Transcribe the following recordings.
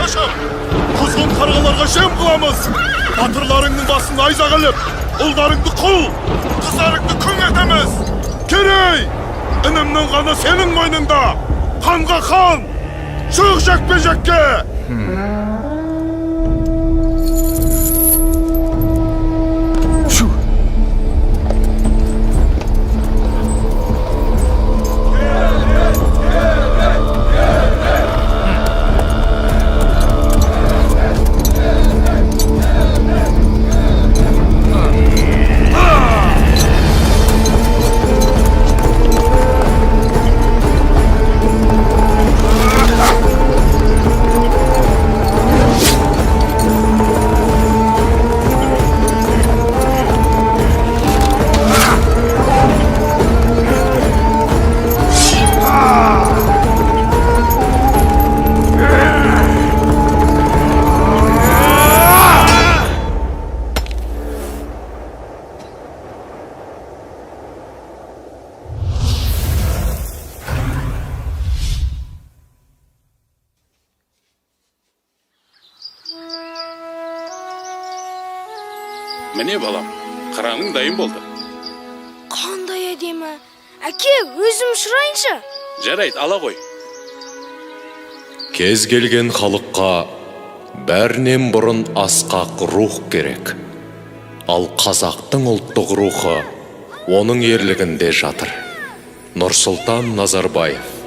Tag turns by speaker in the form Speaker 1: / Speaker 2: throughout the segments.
Speaker 1: қашып, құзғын қарғаларға жем қыламыз. Батырларыңның басын айза қылып, ұлдарыңды құл, қыздарыңды күң етеміз. Керей, інімнің қаны сенің мойныңда. Қанға қан, шық жекпе-жекке.
Speaker 2: Міне балам, қырағың дайын болды.
Speaker 3: Қандай әдемі. Әке, өзім ұшырайыншы.
Speaker 2: Жарайды, ала қой.
Speaker 4: Кез келген халыққа бәрінен бұрын асқақ рух керек. Ал қазақтың ұлттық рухы оның ерлігінде жатыр. Нұрсұлтан Назарбаев.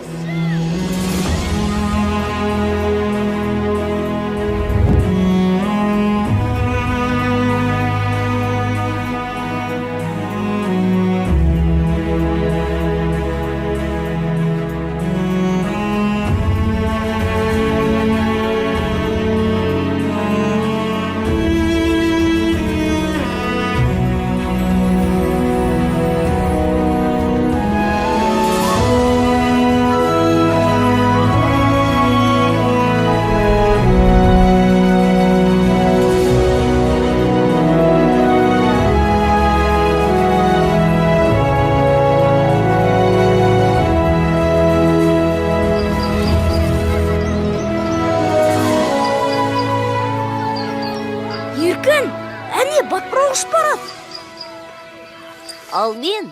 Speaker 5: Ал мен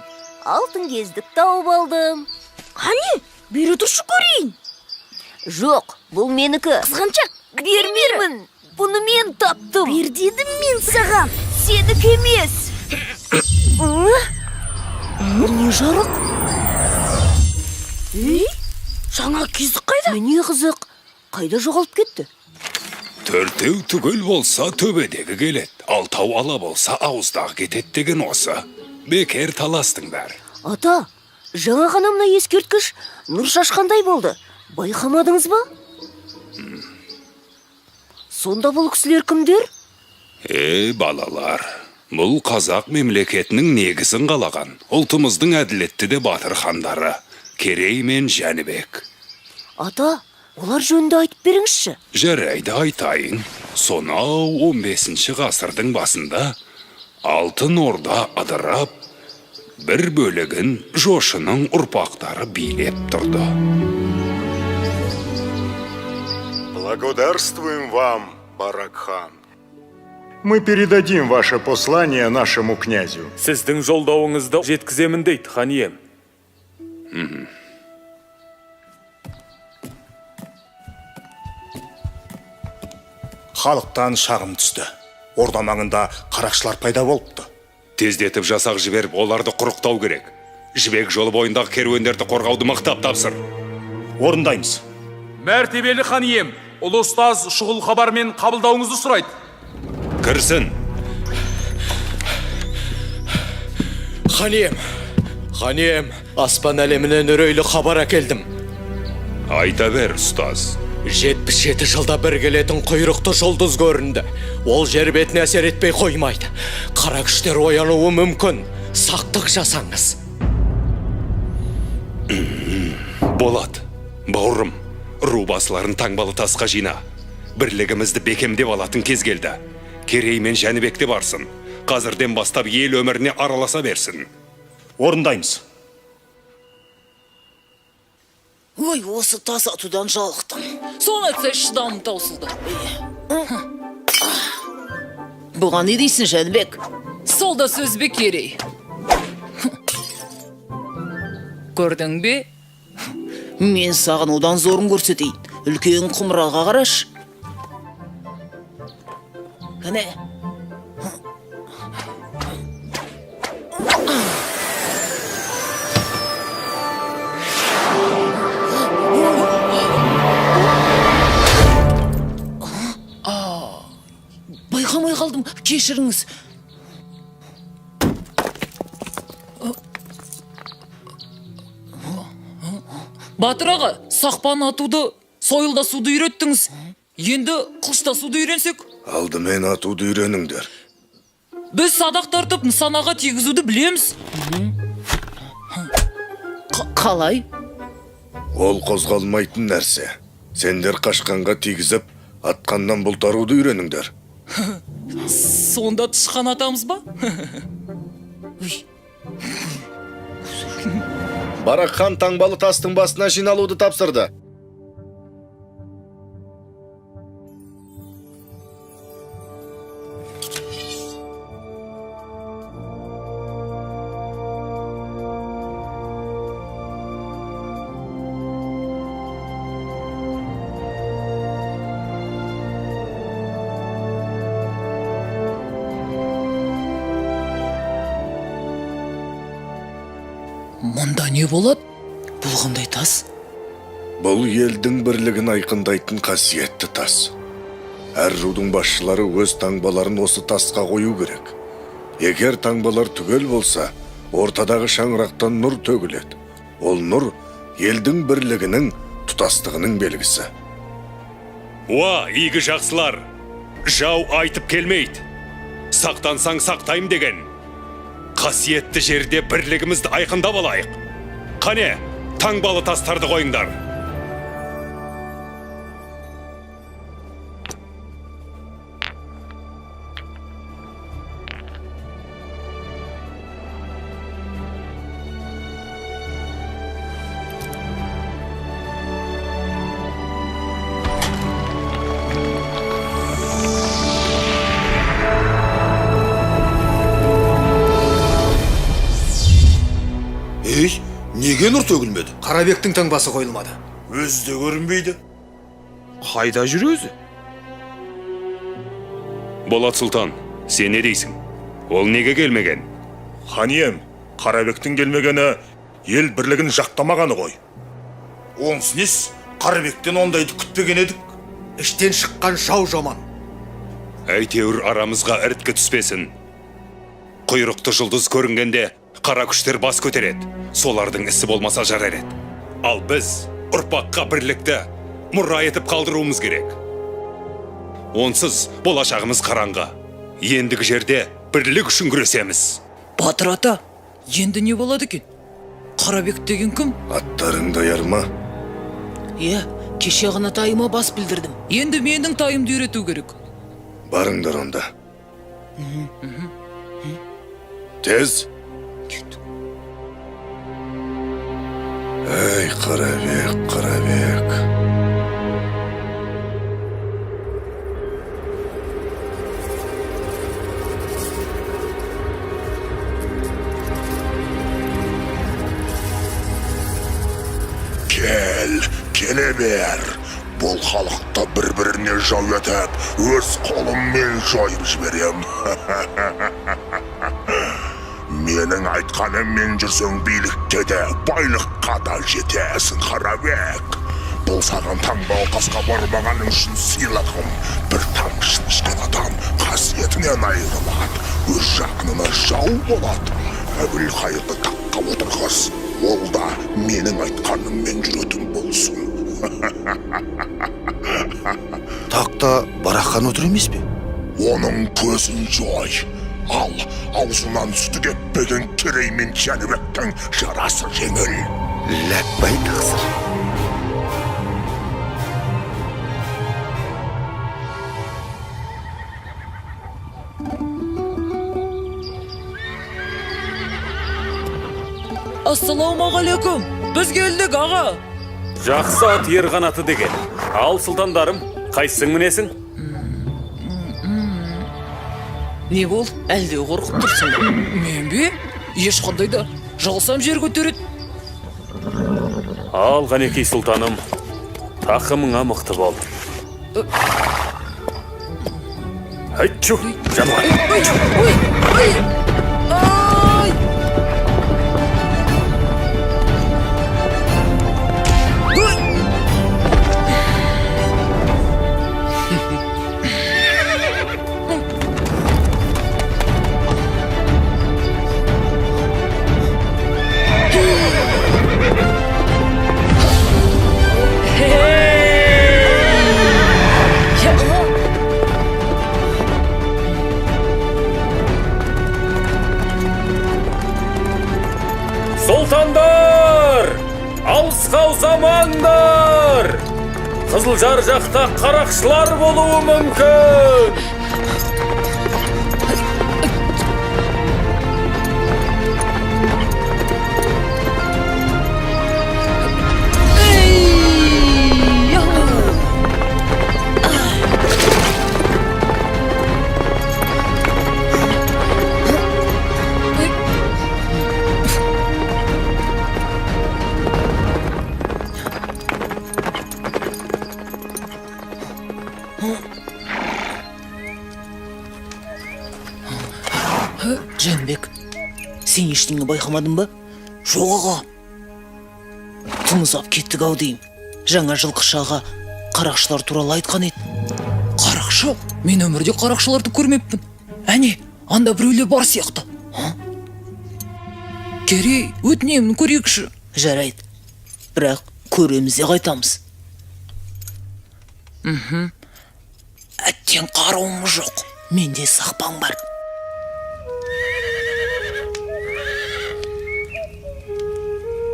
Speaker 5: алтын кездік тауып алдым.
Speaker 3: Қане, бері тұршы көрейін.
Speaker 5: Жоқ, бұл менікі.
Speaker 3: Қызғаншақ,
Speaker 5: Бермеймін. Бұны мен таптым.
Speaker 3: Бер дедім мен саған.
Speaker 5: Сенікі емес.
Speaker 3: Не жарық? Жаңа кездік қайда?
Speaker 5: Міне қызық. Қайда жоғалып кетті?
Speaker 2: Төртеу түгел болса төбедегі келет, алтау ала болса ауыздағы кетет деген осы. Бекер таластыңдар.
Speaker 5: Ата, жаңа ғана мына ескерткіш нұр шашқандай болды. Байқамадыңыз ба? Сонда бұл кісілер кімдер?
Speaker 2: Балалар, бұл қазақ мемлекетінің негізін қалаған, ұлтымыздың әділетті де батыр хандары, Керей мен Жәнібек.
Speaker 5: Ата, олар жөнінде айтып беріңізші.
Speaker 2: Жарайды айтайын. Сонау 15 ғасырдың басында Алтын Орда адырап, бір бөлігін Жошының ұрпақтары билеп тұрды.
Speaker 1: Благодарствуем вам, Барак-хан. Мы передадим ваше послание нашему князю.
Speaker 6: Сіздің жолдауыңызды жеткіземін дейді, хан ием.
Speaker 7: Халықтан шағым түсті. Орда маңында қарақшылар пайда болыпты.
Speaker 2: Тездетіп жасақ жіберіп, оларды құрықтау керек. Жібек жолы бойындағы керуендерді қорғауды мықтап тапсыр.
Speaker 7: Орындаймыз.
Speaker 6: Мәртебелі хан ием, ұлы ұстаз шұғыл хабармен қабылдауыңызды сұрайды.
Speaker 2: Кірсін.
Speaker 4: Ханем, аспан әлемінен үрейлі хабар әкелдім.
Speaker 2: Айта бер, ұстаз.
Speaker 4: 77 жылда бір келетін құйрықты жұлдыз көрінді. Ол жер бетіне әсер етпей қоймайды. Қара күштер оянуы мүмкін. Сақтық жасаңыз.
Speaker 2: Болат, бауырым, ру басыларын таңбалы тасқа жина. Бірлігімізді бекемдеп алатын кез келді. Керей мен Жәнібекте барсын. Қазірден бастап ел өміріне араласа берсін.
Speaker 7: Орындаймыз.
Speaker 8: Ой, осы тас атудан жалықтым. соны айтса шыдамым таусылды.
Speaker 5: Бұған не дейсің, Жәнібек?
Speaker 8: Сол да сөз бе, Керей? Көрдің бе?
Speaker 5: Мен саған одан зорын көрсетейін. Үлкен құмыраға қараш. Кәне.
Speaker 8: Байқамай қалдым, кешіріңіз. Батыр аға, сақпан атуды, сойылдасуды үйреттіңіз. Енді қылыштасуды үйренсек?
Speaker 1: Алдымен атуды үйреніңдер.
Speaker 8: Біз садақ тартып нысанаға тигізуді білеміз.
Speaker 5: Қалай?
Speaker 1: Ол қозғалмайтын нәрсе. Сендер қашқанға тигізіп, атқаннан бұлтаруды үйреніңдер.
Speaker 8: Сонда тышқан атамыз ба?
Speaker 7: Барақ хан таңбалы тастың басына жиналуды тапсырды.
Speaker 8: Мұнда не болады? Бұл қандай тас?
Speaker 1: Бұл елдің бірлігін айқындайтын қасиетті тас. Әр рудың басшылары өз таңбаларын осы тасқа қою керек. Егер таңбалар түгел болса, ортадағы шаңырақтан нұр төгіледі. Ол нұр елдің бірлігінің, тұтастығының белгісі.
Speaker 2: Уа, игі жақсылар! Жау айтып келмейді. Сақтансаң сақтайым деген. Қасиетті жерде бірлігімізді айқындап алайық. Қане, таңбалы тастарды қойыңдар.
Speaker 1: Неге нұр төгілмеді?
Speaker 7: Қарабектің таңбасы қойылмады.
Speaker 1: Өзде көрінбейді.
Speaker 6: Қайда жүр өзі?
Speaker 2: Болат Сұлтан, сен не дейсің? Ол неге келмеген?
Speaker 7: Хан ием, Қарабектің келмегені ел бірлігін жақтамағаны ғой.
Speaker 1: Онсыз нес? Қарабектен ондайды күтпеген едік.
Speaker 7: Іштен шыққан жау жаман.
Speaker 2: Әйтеуір арамызға ірткі түспесін. Құйрықты жұлдыз көрінгенде қара күштер бас көтереді. Солардың ісі болмаса жарар еді. Ал біз ұрпаққа бірлікті мұра етіп қалдыруымыз керек. Онсыз болашағымыз қараңғы. Ендігі жерде бірлік үшін күресеміз.
Speaker 8: Батыр ата, енді не болады екен? Қарабек деген кім?
Speaker 1: Аттарың даяр ма?
Speaker 8: Иә, кеше ғана тайыма бас білдірдім. Енді менің тайымды үйрету керек.
Speaker 1: Барыңдар онда. Тез. Эй, Қарабек, Қарабек.
Speaker 9: Келе бер. Бұл халықты бір-біріне жау етіп, өз қолыммен жойып жіберем. Менің айтқаныммен жүрсең билікке де, байлыққа да жетесің, Қарабек. Бұл саған таңбалы тасқа бармағаның үшін сыйлығым. Бір тамшысын ішкен адам қасиетінен айырылады, өз жақынына жау болады. Әбілқайырды таққа отырғыз, ол да менің айтқаныммен жүретін болсын.
Speaker 7: Тақта Барақ хан отыр емес пе?
Speaker 9: Оның көзін жой. Ал аузынан сүті кеппеген Керей мен Жәнібектің жарасы жеңіл.
Speaker 7: Ләкбай тақсыр.
Speaker 8: Ассаламағалейкум. Біз келдік, аға.
Speaker 6: Жақсы ат ер қанаты деген. Ал сұлтандарым, қайсың мінесің?
Speaker 8: Не бол, әлде қорқып тұрсың? Мен бе? Ешқандай да. Жалсам жер көтереді.
Speaker 6: Ал Ғанекей сұлтаным, тақымыңа мықты бол. Айтчу, жануар. Сұлтандар! Алысқа ұзамаңдар! Қызылжар жақта қарақшылар болуы мүмкін!
Speaker 8: Жәнібек, сен ештеңе байқамадың ба? Жоқ аға. Тыныс ап кеттік ау деймін. Жаңа жылқышаға қарақшылар туралы айтқан еді. Қарақшы? Мен өмірде қарақшыларды көрмеппін. Әне, анда біреулер бар сияқты. Керей, өтінемін көрейікші.
Speaker 5: Жарайды. Бірақ көреміз де қайтамыз.
Speaker 8: Әттен қаруымыз жоқ.
Speaker 5: Менде сақпан бар.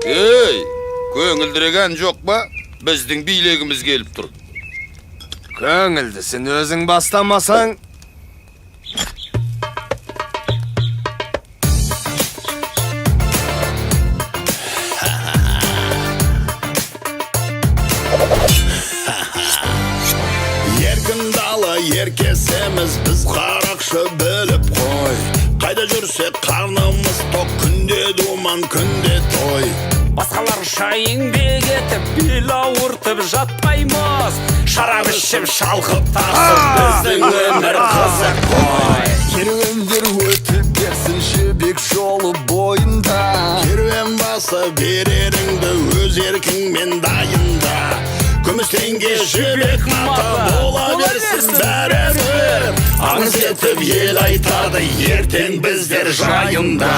Speaker 1: Ей, көңілдіреген жоқ ба? Біздің билегіміз келіп тұр.
Speaker 10: Көңілдісін өзің бастамасаң.
Speaker 1: Еркін дала еркесеміз, біз қарақшы біліп қой. Қайда жүрсек қарнымыз тоқ, күнде думан, күнде той.
Speaker 6: Басқаларша еңбек етіп, бел ауыртып жатпаймыз. Шарап ішіп шалқып тасып, біздің өмір қызық қой.
Speaker 1: Керуендер өтіп берсін жібек жолы бойында. Керуен басы береріңді өз еркіңмен дайында. Күміс теңге жібек мата бола берсін бәрібір. Аңыз етіп ел айтады, ертең біздер жайында.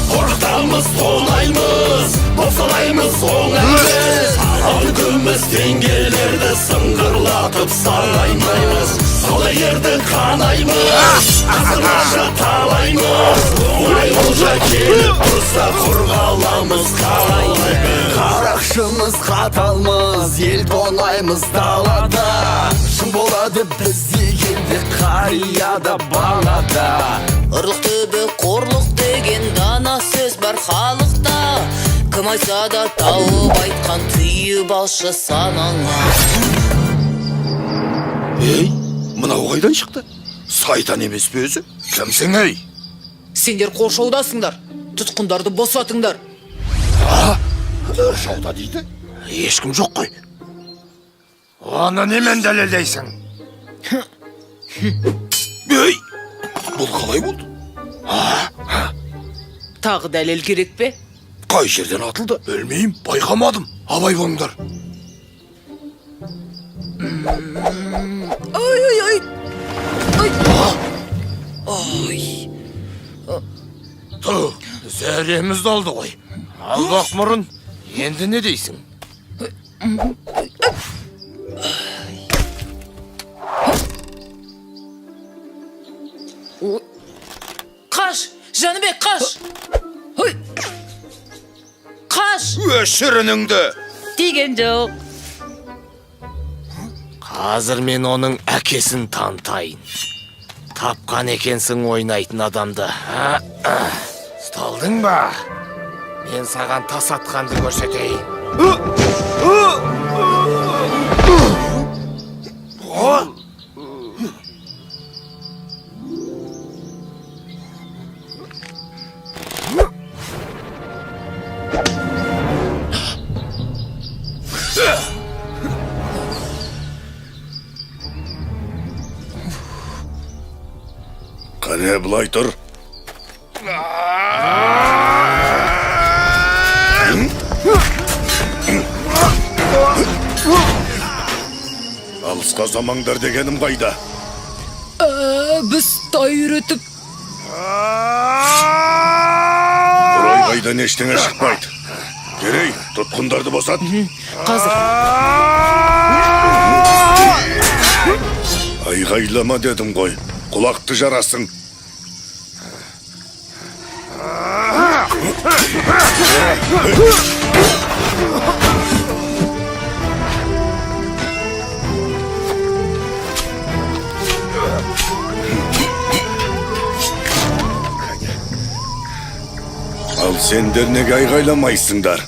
Speaker 1: Қорқытамыз, тонаймыз, босалаймыз оңаймыз. Алтын күміс теңгелерді сыңғырлатып санаймыз. Сол ерді қанаймыз, асырмашы талаймыз. Оңай олжа келіп тұрса қорғаламыз қалай.
Speaker 10: Қарақшымыз қаталмыз, ел тонаймыз далада. Шын болады біз дегенде қарияда балада.
Speaker 8: Ұрлық түбі қорлық деген дана сөз бар халықта. Кім айтса да тауып айтқан түйіп алшы санаңа.
Speaker 1: Ей, мынау қайдан шықты? Сайтан емес пе өзі? Кімсің ей?
Speaker 8: Сендер қоршаудасыңдар. Тұтқындарды босатыңдар.
Speaker 1: Қоршауда дейді? Ешкім жоқ қой.
Speaker 10: Оны немен дәлелдейсің?
Speaker 1: Ей, бұл қалай болды?
Speaker 8: Тағы дәлел керек пе?
Speaker 1: Қай жерден атылды? Білмеймін, байқамадым. Абай болыңдар.
Speaker 8: Ай. Ай.
Speaker 10: Тұр, зәреміз алды ғой. Алдақ мұрын, енді не дейсің?
Speaker 8: Қаш, Жәнібек, қаш. Қаш.
Speaker 1: Өшірініңді.
Speaker 8: Деген жоқ.
Speaker 10: Қазір мен оның әкесін танытайын. Тапқан екенсің ойнайтын адамды. Ұсталдың ба? Мен саған тас атқанды көрсетейін.
Speaker 9: Кәне былай тұр. Алысқа замаңдар дегенім қайда?
Speaker 8: Біз тай үйретіп.
Speaker 9: Құрай қайдан ештеңе шықпайды. Керей, тұтқындарды босат.
Speaker 8: Қазір.
Speaker 9: Айғайлама дедім ғой. Құлақты жарасың. Ал сендер неге айғайламайсыңдар?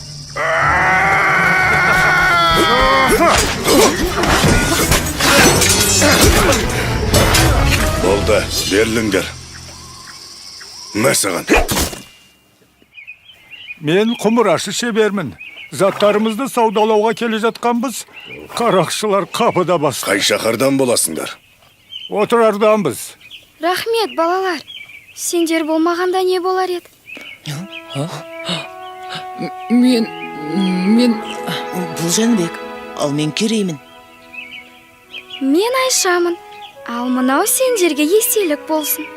Speaker 9: Болды, берліңдер. Мәсіған.
Speaker 1: Мен құмырашы шебермін. Заттарымызды саудалауға келе жатқанбыз. Қарақшылар қапыда бас.
Speaker 9: Қай шақардан боласыңдар?
Speaker 1: Отырарданбыз.
Speaker 11: Рахмет, балалар. Сендер болмағанда не болар еді?
Speaker 8: Мен... Бұл Жәнібек, ал мен Кереймін.
Speaker 11: Мен Айшамын. Ал мынау сендерге естелік болсын.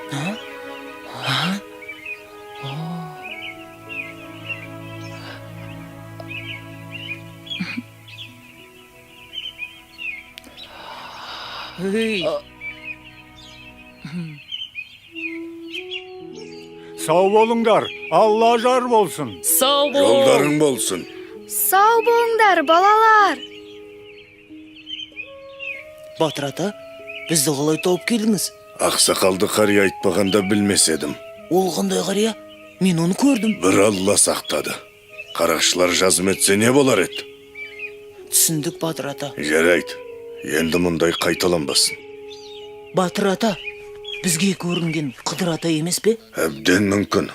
Speaker 1: Сау болыңдар, Алла жар болсын.
Speaker 8: Сау бол.
Speaker 9: Жолдарың болсын.
Speaker 11: Сау болыңдар, балалар.
Speaker 8: Батыр ата, бізді қалай тауып келдіңіз?
Speaker 9: Ақсақалды қария айтпағанда білмес едім.
Speaker 8: Ол қандай қария? Мен оны көрдім.
Speaker 9: Бір Алла сақтады. Қарақшылар жазым етсе не болар еді?
Speaker 8: Түсіндік, Батыр ата.
Speaker 9: Жарайды, енді мұндай қайталанбасын.
Speaker 8: Батыр ата, бізге көрінген Қыдыр ата емес пе?
Speaker 9: Әбден мүмкін.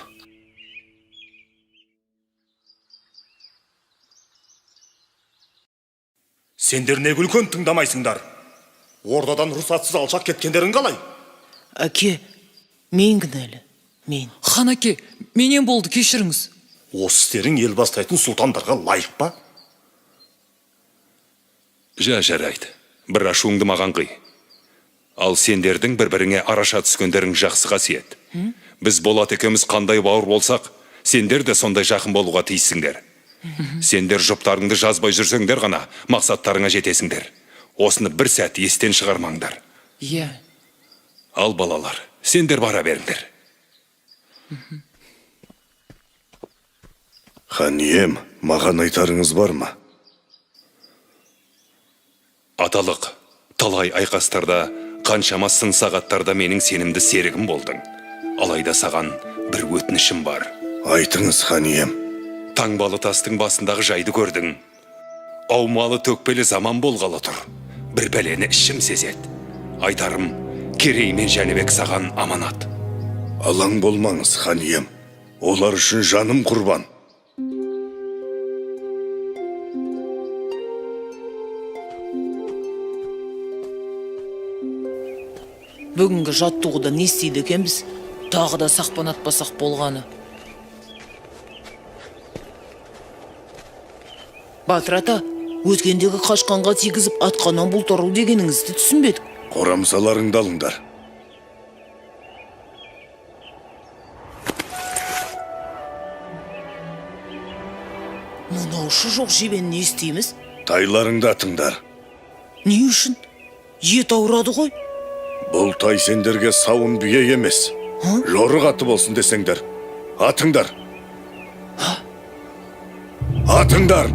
Speaker 7: Сендер не күлкен тыңдамайсыңдар? Ордадан рұқсатсыз алшақ кеткендерің қалай?
Speaker 8: Әке, мен кінәлі. Мен.
Speaker 12: Хан әке, менен болды, кешіріңіз.
Speaker 7: Осы істерің ел бастайтын сұлтандарға лайық па?
Speaker 2: Жарайды. Бір ашуыңды маған қый. Ал сендердің бір-біріңе араша түскендерің жақсы қасиет. Біз Болат екеуміз қандай бауыр болсақ, сендер де сондай жақын болуға тиіссіңдер. Сендер жұптарыңды жазбай жүрсеңдер ғана мақсаттарыңа жетесіңдер. Осыны бір сәт естен шығармаңдар.
Speaker 12: Иә.
Speaker 2: Ал балалар, сендер бара беріңдер.
Speaker 9: Хан ием, маған айтарыңыз бар ма?
Speaker 2: Аталық, талай айқастарда, қаншама сын сағаттарда менің сенімді серігім болдың. Алайда саған бір өтінішім бар.
Speaker 9: Айтыңыз, хан ием.
Speaker 2: Таңбалы тастың басындағы жайды көрдің. Аумалы төкпелі заман болғалы тұр. Бір бәлені ішім сезет. Айтарым, Керей мен Жәнібек саған аманат.
Speaker 9: Алаң болмаңыз, хан ием. Олар үшін жаным құрбан.
Speaker 8: Бүгінгі жаттығуда не істейді екенбіз? Тағы да сақпан атпасақ болғаны. Батыр ата, өткендегі қашқанға тигізіп атқаннан бұлтару дегеніңізді түсінбедік.
Speaker 9: Қорамсаларыңды алыңдар.
Speaker 8: Мынаушы жоқ жебені не істейміз?
Speaker 9: Тайларыңды атыңдар.
Speaker 8: Не үшін? Ет ауырады ғой.
Speaker 9: Бұл тай сендерге сауын бие емес. Жорық аты болсын десеңдер. Атыңдар. Атыңдар.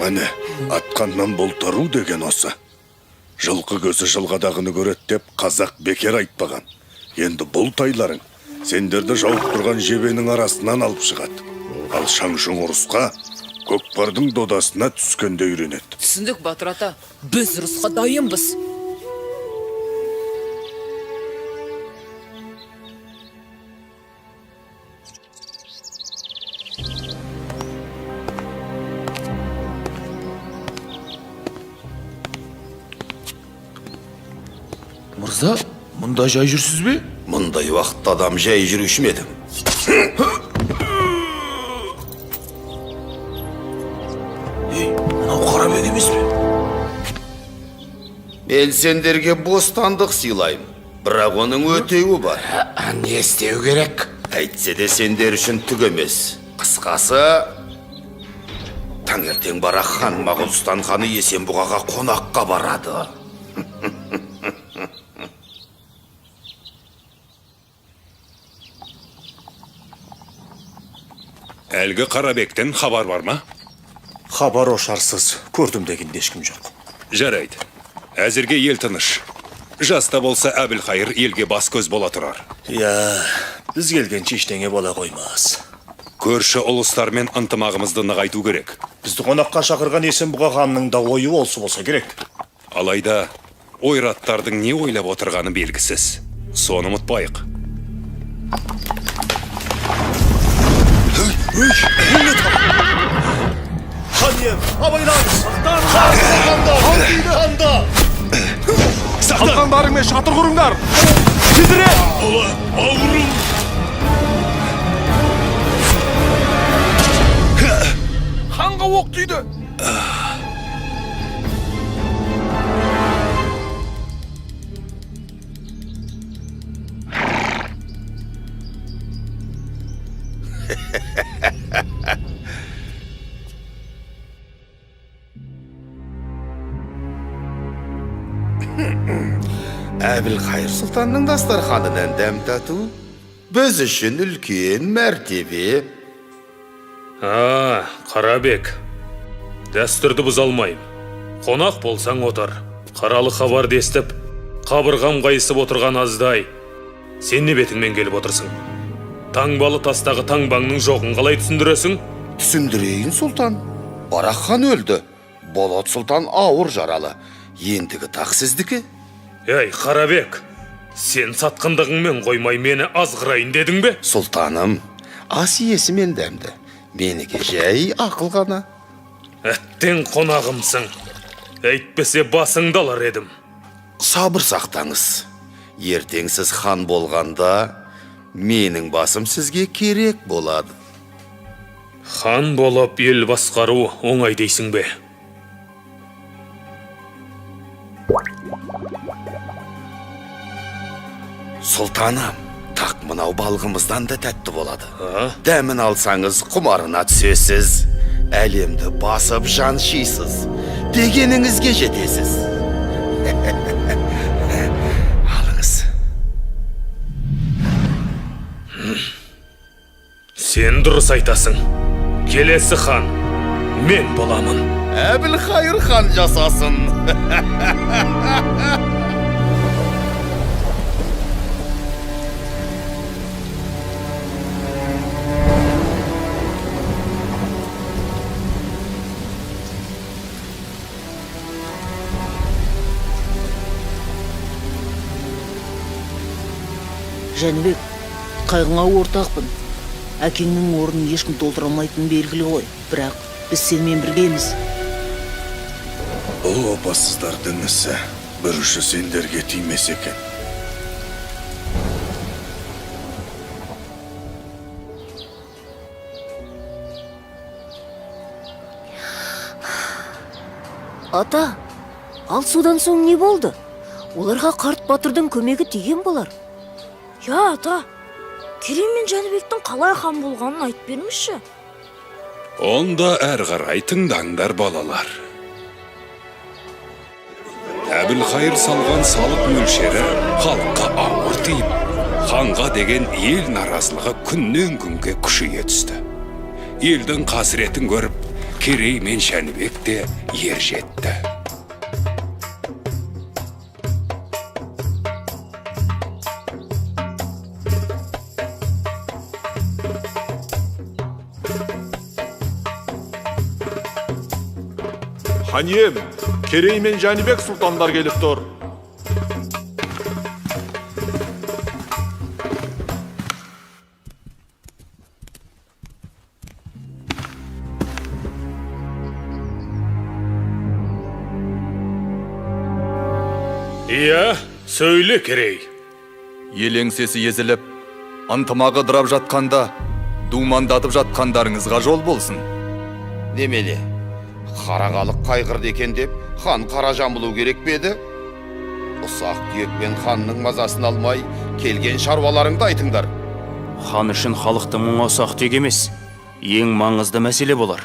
Speaker 1: Міне, атқаннан болтару деген осы. Жылқы көзі жылғадағыны көрет деп қазақ бекер айтпаған. Енді бұл тайларың сендерді жауып тұрған жебенің арасынан алып шығады. Ал шаңшың ұрысқа көкпардың додасына түскенде үйренеді.
Speaker 12: Түсіндік, Батыр ата. Біз ұрысқа дайынбыз.
Speaker 1: Мырза, мұнда жай жүрсіз бе?
Speaker 9: Мұндай уақытта адам жай жүруші ме едім?
Speaker 1: Мынау Қарабек емес пе?
Speaker 9: Мен сендерге бостандық сыйлайым, бірақ оның өтеуі бар.
Speaker 10: Не істеу керек?
Speaker 9: Әйтсе де сендер үшін түк емес. Қысқасы, таңертең барақ хан Моғолстан ханы Есенбұғаға қонаққа барады.
Speaker 2: Әлгі Қарабектен хабар бар ма?
Speaker 7: Хабар ошарсыз, көрдім дегенде ешкім жоқ.
Speaker 2: Жарайды. Әзірге ел тыныш. Жаста болса Әбілқайыр елге бас көз бола тұрар.
Speaker 7: Біз келгенше ештеңе бола қоймас.
Speaker 2: Көрші ұлыстармен ынтымағымызды нығайту керек.
Speaker 7: Бізді қонаққа шақырған Есенбұға ханның да ойы осы болса керек.
Speaker 2: Алайда ойраттардың не ойлап отырғаны белгісіз. Соны ұмытпайық.
Speaker 7: Хан ием, абайлаңыз! Ханда! Қалқандарыңмен шатыр құрыңдар! Тезіре!
Speaker 1: Ауырым!
Speaker 7: Ханға оқ түйді!
Speaker 9: Әбілқайыр сұлтанның дастарханынан дәм тату біз үшін үлкен мәртебе.
Speaker 6: Қарабек, дәстүрді бұза алмайым. Қонақ болсаң отыр. Қаралы хабарды естіп, қабырғам қайысып отырған аздай. Сен не бетіңмен келіп отырсың? Таңбалы тастағы таңбаңның жоғын қалай түсіндіресің?
Speaker 9: Түсіндірейін, сұлтан. Барақ хан өлді. Болат сұлтан ауыр жаралы. Ендігі тақ сіздікі.
Speaker 6: Ей, Қарабек, сен сатқындығыңмен қоймай мені азғырайын дедің бе?
Speaker 9: Сұлтаным, ас иесі мен дәмді. Менікі жай ақыл ғана.
Speaker 6: Әттен қонағымсың. Әйтпесе басыңды алар едім.
Speaker 9: Сабыр сақтаңыз.
Speaker 13: ертең сіз хан болғанда, менің басым сізге керек болады.
Speaker 6: Хан болып ел басқару оңай дейсің бе?
Speaker 13: Сұлтаным, тақ мынау балғымыздан да тәтті болады. Дәмін алсаңыз құмарына түсесіз, әлемді басып жан шисіз, дегеніңізге жетесіз. Алыңыз.
Speaker 6: Сен дұрыс айтасың. Келесі хан мен боламын.
Speaker 13: Әбілқайыр хан жасасын.
Speaker 8: Жәнібек, қайғыңа ортақпын. Әкеңнің орнын ешкім толтыра алмайтыны белгілі ғой. Бірақ біз сенімен біргеміз.
Speaker 1: Бұл опасыздардың ісі бір ұшы сендерге тимес екен.
Speaker 5: Ата, ал содан соң не болды? Оларға қарт батырдың көмегі тиген болар.
Speaker 3: Я, ата, Керей мен Жәнібектің қалай хан болғанын айтып бермеші.
Speaker 2: Онда әр қарай тыңдаңдар балалар. Әбілқайыр салған салық мөлшері халыққа ауыр тиіп, ханға деген ел наразылығы күннен күнге күшейе түсті. Елдің қасіретін көріп, Керей мен Жәнібек те ер жетті.
Speaker 7: Хан ием, Керей мен Жәнібек сұлтандар келіп тұр.
Speaker 6: Иә, сөйле, Керей.
Speaker 14: Ел еңсесі езіліп, ынтымағы дырап жатқанда, думандатып жатқандарыңызға жол болсын.
Speaker 13: Немеле, қарағалық қайғырды екен деп, хан қара жамылу керек беді? Ұсақ түйекпен ханның мазасын алмай, келген шаруаларыңды айтыңдар.
Speaker 10: Хан үшін халықты мұңа ұсақ түйек емес, ең маңызды мәселе болар.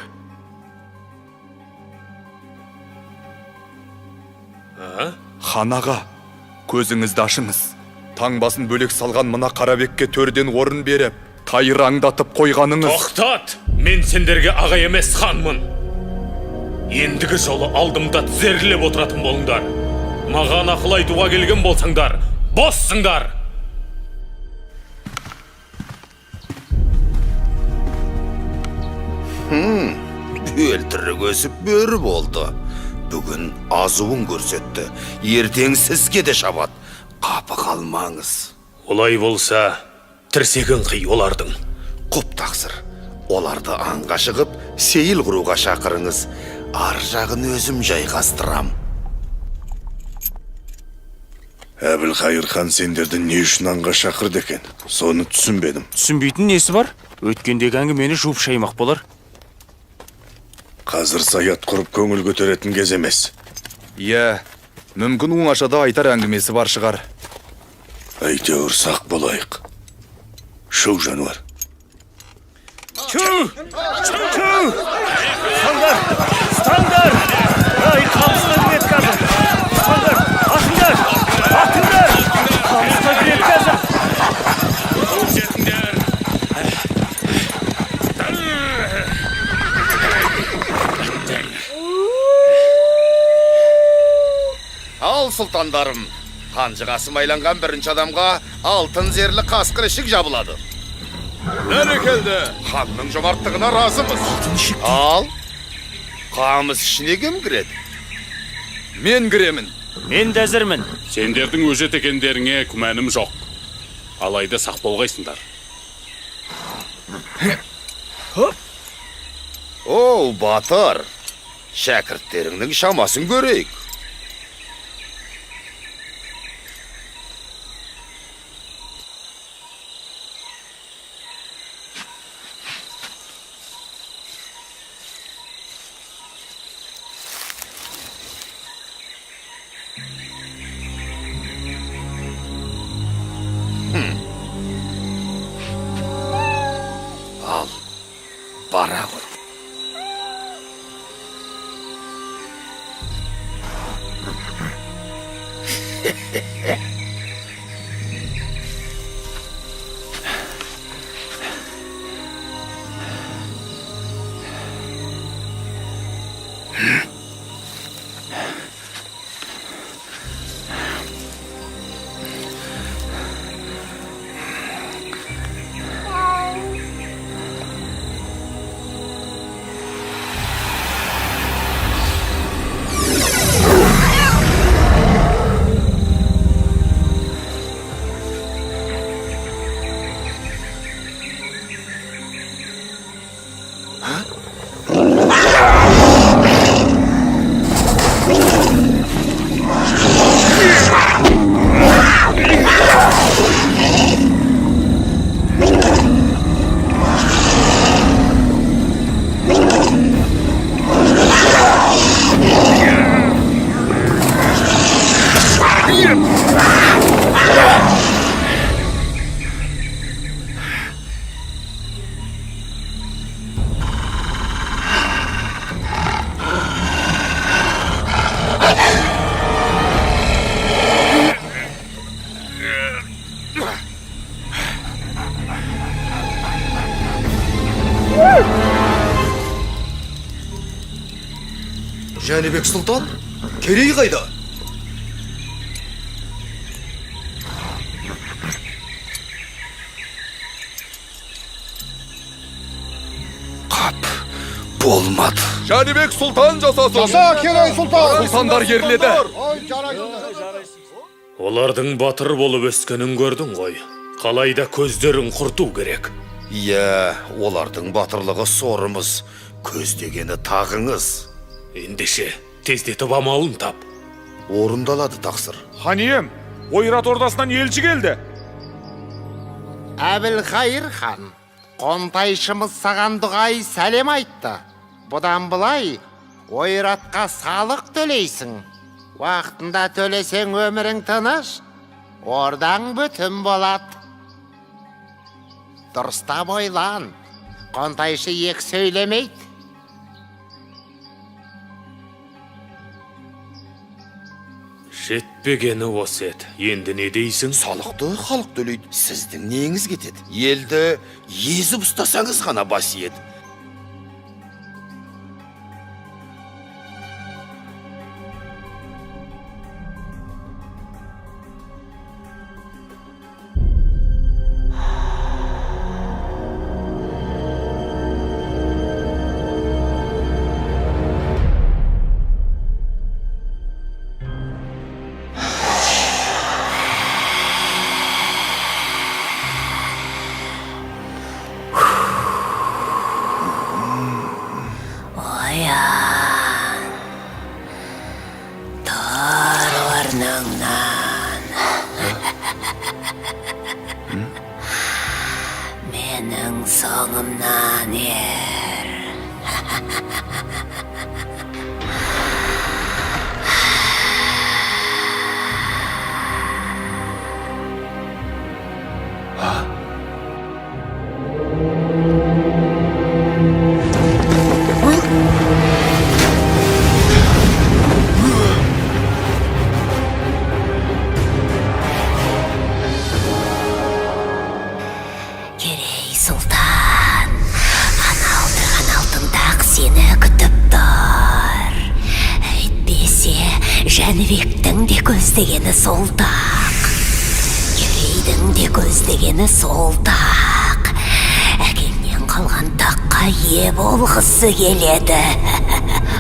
Speaker 14: Хан аға, көзіңізді ашыңыз. Таңбасын бөлек салған мына Қарабекке төрден орын беріп, тайраңдатып қойғаныңыз.
Speaker 6: Тоқтат! Мен сендерге аға емес ханмын. Ендігі жолы алдымда тізерлеп отыратын болыңдар. Маған ақыл айтуға келген болсаңдар, боссыңдар!
Speaker 13: Өлтірік өсіп бөрі болды. Бүгін азуын көрсетті. Ертең сізге де шабат. Қапы қалмаңыз.
Speaker 6: Олай болса, тірсегін қи олардың.
Speaker 13: Құп тақсыр. Оларды аңға шығып, сейіл құруға шақырыңыз. Ар жағын өзім жайғастырам.
Speaker 1: Әбілқайыр хан сендерді не үшін аңға шақырды екен? Соны түсінбедім.
Speaker 10: Түсінбейтін несі бар? Өткендегі әңгімені жуып шаймақ болар.
Speaker 1: Қазір саят құрып көңіл көтеретін кез емес.
Speaker 14: Иә, мүмкін оңашада айтар әңгімесі бар шығар.
Speaker 1: Әйтеуір сақ болайық. Шу жануар.
Speaker 15: Стандар! Ай, қамысына кірет қазір! Стандар, атыңдар! Атыңдар! Қамысына кірет қазір!
Speaker 13: Ал сұлтандарым, қанжығасы майланған бірінші адамға алтын зерлі қасқыр ішік жабылады.
Speaker 1: Бәрекелді!
Speaker 13: Ханның жомарттығына разымыз. Ал, қамыс ішіне кім кіреді?
Speaker 14: Мен кіремін.
Speaker 10: Мен де әзірмін.
Speaker 6: Сендердің өжет екендеріңе күмәнім жоқ. Алайда сақ болғайсыңдар.
Speaker 13: Оу, батыр, шәкірттеріңнің шамасын көрейік. Ал, бара ғой.
Speaker 16: Жәнібек сұлтан, Керей қайда?
Speaker 14: Болмады. Жәнібек сұлтан жасасын.
Speaker 7: Жаса, Керей сұлтан.
Speaker 14: Сұлтандар ерледі.
Speaker 6: Олардың батыр болып өскенін көрдің ғой. Қалайда көздерін құрту керек.
Speaker 13: Иә, олардың батырлығы сорымыз, көздегені тағыңыз.
Speaker 6: Ендеше, тездетіп амалын тап.
Speaker 13: Орындалады тақсыр.
Speaker 1: Хан ием, ойрат ордасынан елші келді.
Speaker 17: Әбілқайыр хан, қонтайшымыз саған дұғай сәлем айтты. Бұдан былай, ойратқа салық төлейсің. Уақытында төлесең өмірің тыныш, ордаң бүтін болады. Дұрыстап ойлан, қонтайшы ек сөйлемейді.
Speaker 6: Жетпегені осы еді. Енді не дейсің?
Speaker 13: Салықты халық төлейді. Сіздің неңіз кетеді? Елді езіп ұстасаңыз ғана бас еді.
Speaker 5: Менің соңымнан ер. Керей сұлтан, аналдырған алтындақ сені күтіп тұр. Әйтпесе, Жәнібектің де көздегені сол тақ. Керейдің де көздегені сол тақ. Әкеңнен қалған таққа ие болғысы келеді.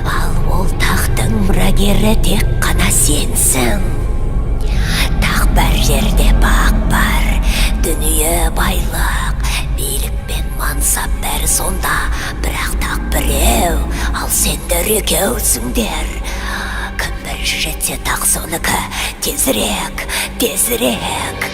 Speaker 5: Ал ол тақтың мұрагері тек қана сенсің. Тақ бар жерде бақ бар, дүние байлық, билік пен мансап бәрі сонда. Бірақ тақ біреу, ал сендер екеусіңдер. Кім бірінші жетсе тақ соныкі, тезірек, тезірек.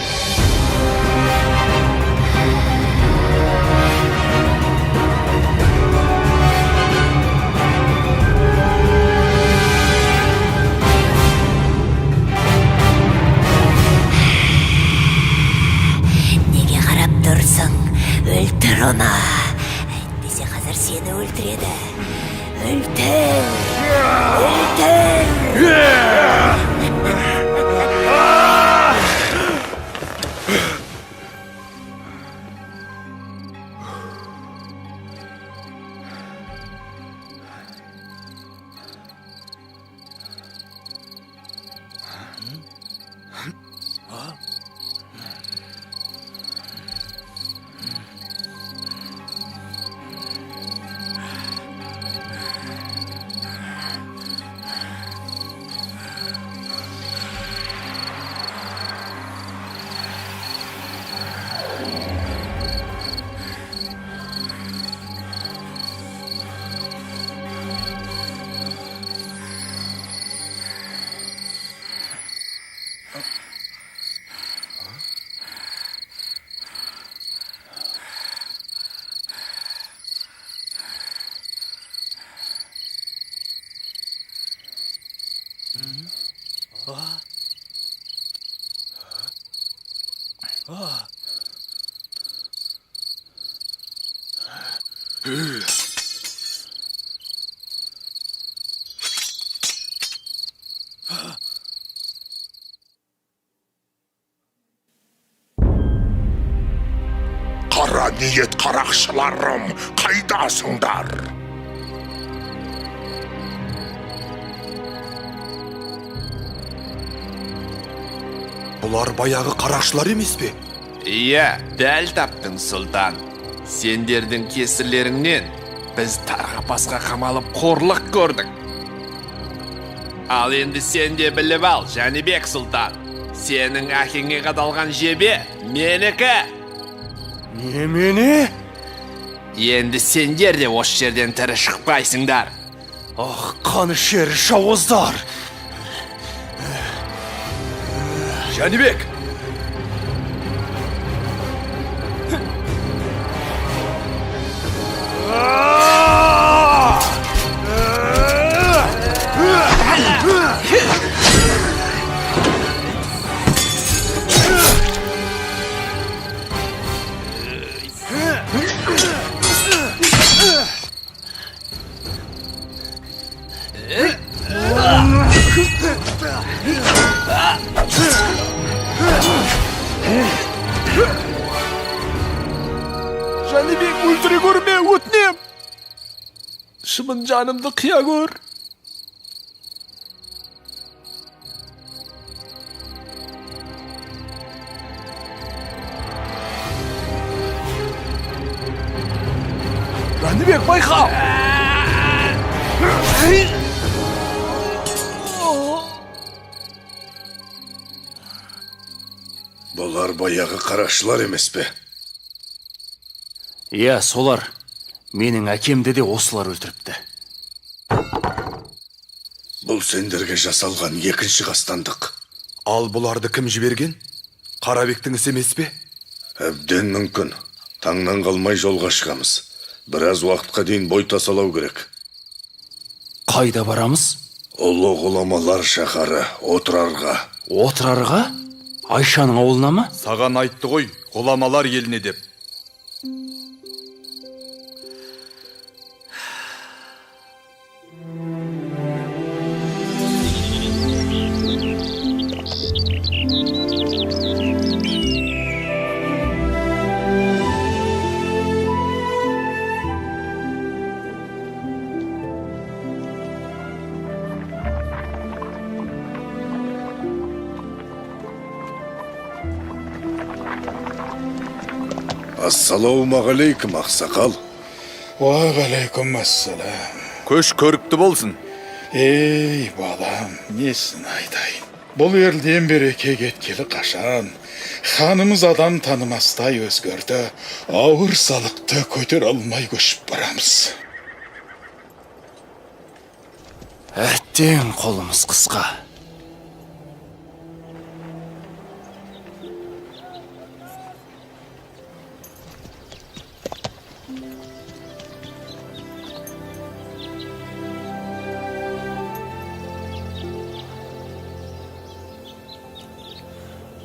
Speaker 9: Қара ниет қарақшыларым, қайдасыңдар?
Speaker 14: Бұлар баяғы қарақшылар емес пе?
Speaker 13: Иә, дәл таптың, сұлтан. Сендердің кесірлеріңнен біз тарғапасқа қамалып қорлық көрдік. Ал енді сен де біліп ал, Жәнібек сұлтан. Сенің әкеңе қадалған жебе менікі.
Speaker 16: Немене?
Speaker 13: Енді сендер де осы жерден тірі шықпайсыңдар.
Speaker 16: Ах, қанішер жауыздар!
Speaker 14: Жәнібек!
Speaker 16: Жәнібек, өлтіре көрме, өтінем! Шымын жанымды қия көр! Жәнібек, байқа!
Speaker 1: Бұлар баяғы қарақшылар емес пе?
Speaker 15: Иә, солар. Менің әкемді де осылар өлтіріпті.
Speaker 1: Бұл сендерге жасалған екінші қастандық.
Speaker 14: Ал бұларды кім жіберген? Қарабектің ісі емес пе?
Speaker 1: Әбден мүмкін. Таңнан қалмай жолға шығамыз. Біраз уақытқа дейін бой тасалау керек.
Speaker 15: Қайда барамыз?
Speaker 1: Ұлы ғұламалар шаһары Отырарға.
Speaker 15: Отырарға? Айшаның ауылына ма?
Speaker 14: Саған айтты ғой, ғұламалар еліне деп.
Speaker 1: Ассалаумағалейкум, ақсақал.
Speaker 18: Уағалейкум ассалам.
Speaker 14: Көш көрікті болсын.
Speaker 18: Ей, балам, несін айтайын. Бұл елден береке кеткелі қашан. Ханымыз адам танымастай өзгерді. Ауыр салықты көтер алмай көшіп барамыз.
Speaker 15: Әттең қолымыз қысқа.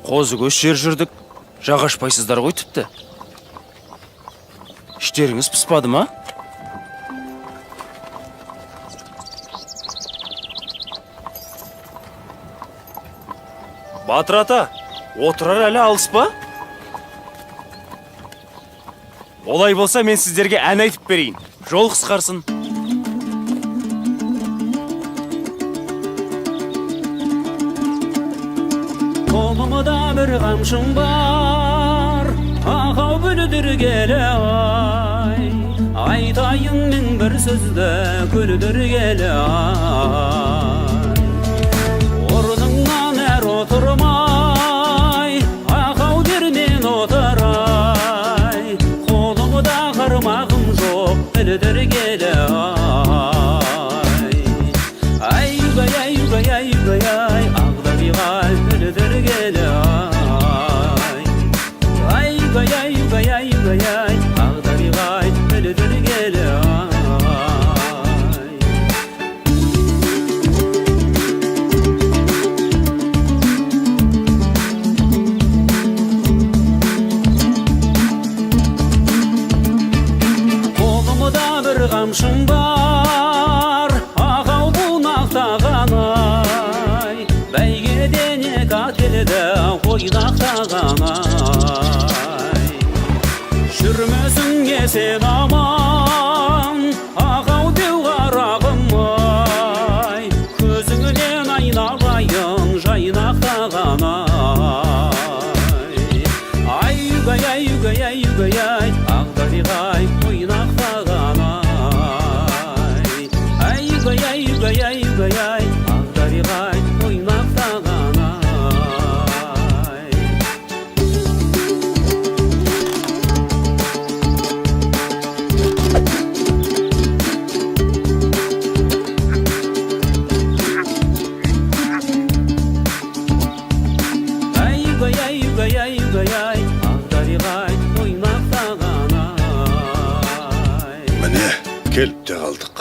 Speaker 15: Қозы көш жер жүрдік, жағашпайсыздар ғой тіпті. Іштеріңіз піспады ма? Батыр ата, отырар әлі алыс па? Олай болса мен сіздерге ән айтып берейін. Жол қысқарсын. Қолымда бір қамшым бар, ақау бүлдір келі ай. Айтайын мен бір сөзді күлдір келі ай. Орныңнан әр отырмай, ақау дермен отырай. Қолымда қармағым жоқ, күлдір келі ай. Ай-гай, ай-гай, ай-гай, ай, ағдабиғай күлдір келі ай. Ай-гай, ай-гай, ай-гай, ай, ағдабиғай күлдір келі ай.
Speaker 19: жайнақтаған ай. Жүрмесін есен аман, ағау деу қарағым ай. Көзіңнен айналайын жайнақтаған ай. Ай-югай, ай-югай, ай-югай, ай, ағдариғай ойнақтаған ай. Ай-югай, ай-югай, ай-югай, ай, ағдариғай ойнақтаған ай. Ай-югай, ай-югай, ай-югай, ай, ағдариғай ойнақтаған ай.
Speaker 1: Міне, келіп те қалдық.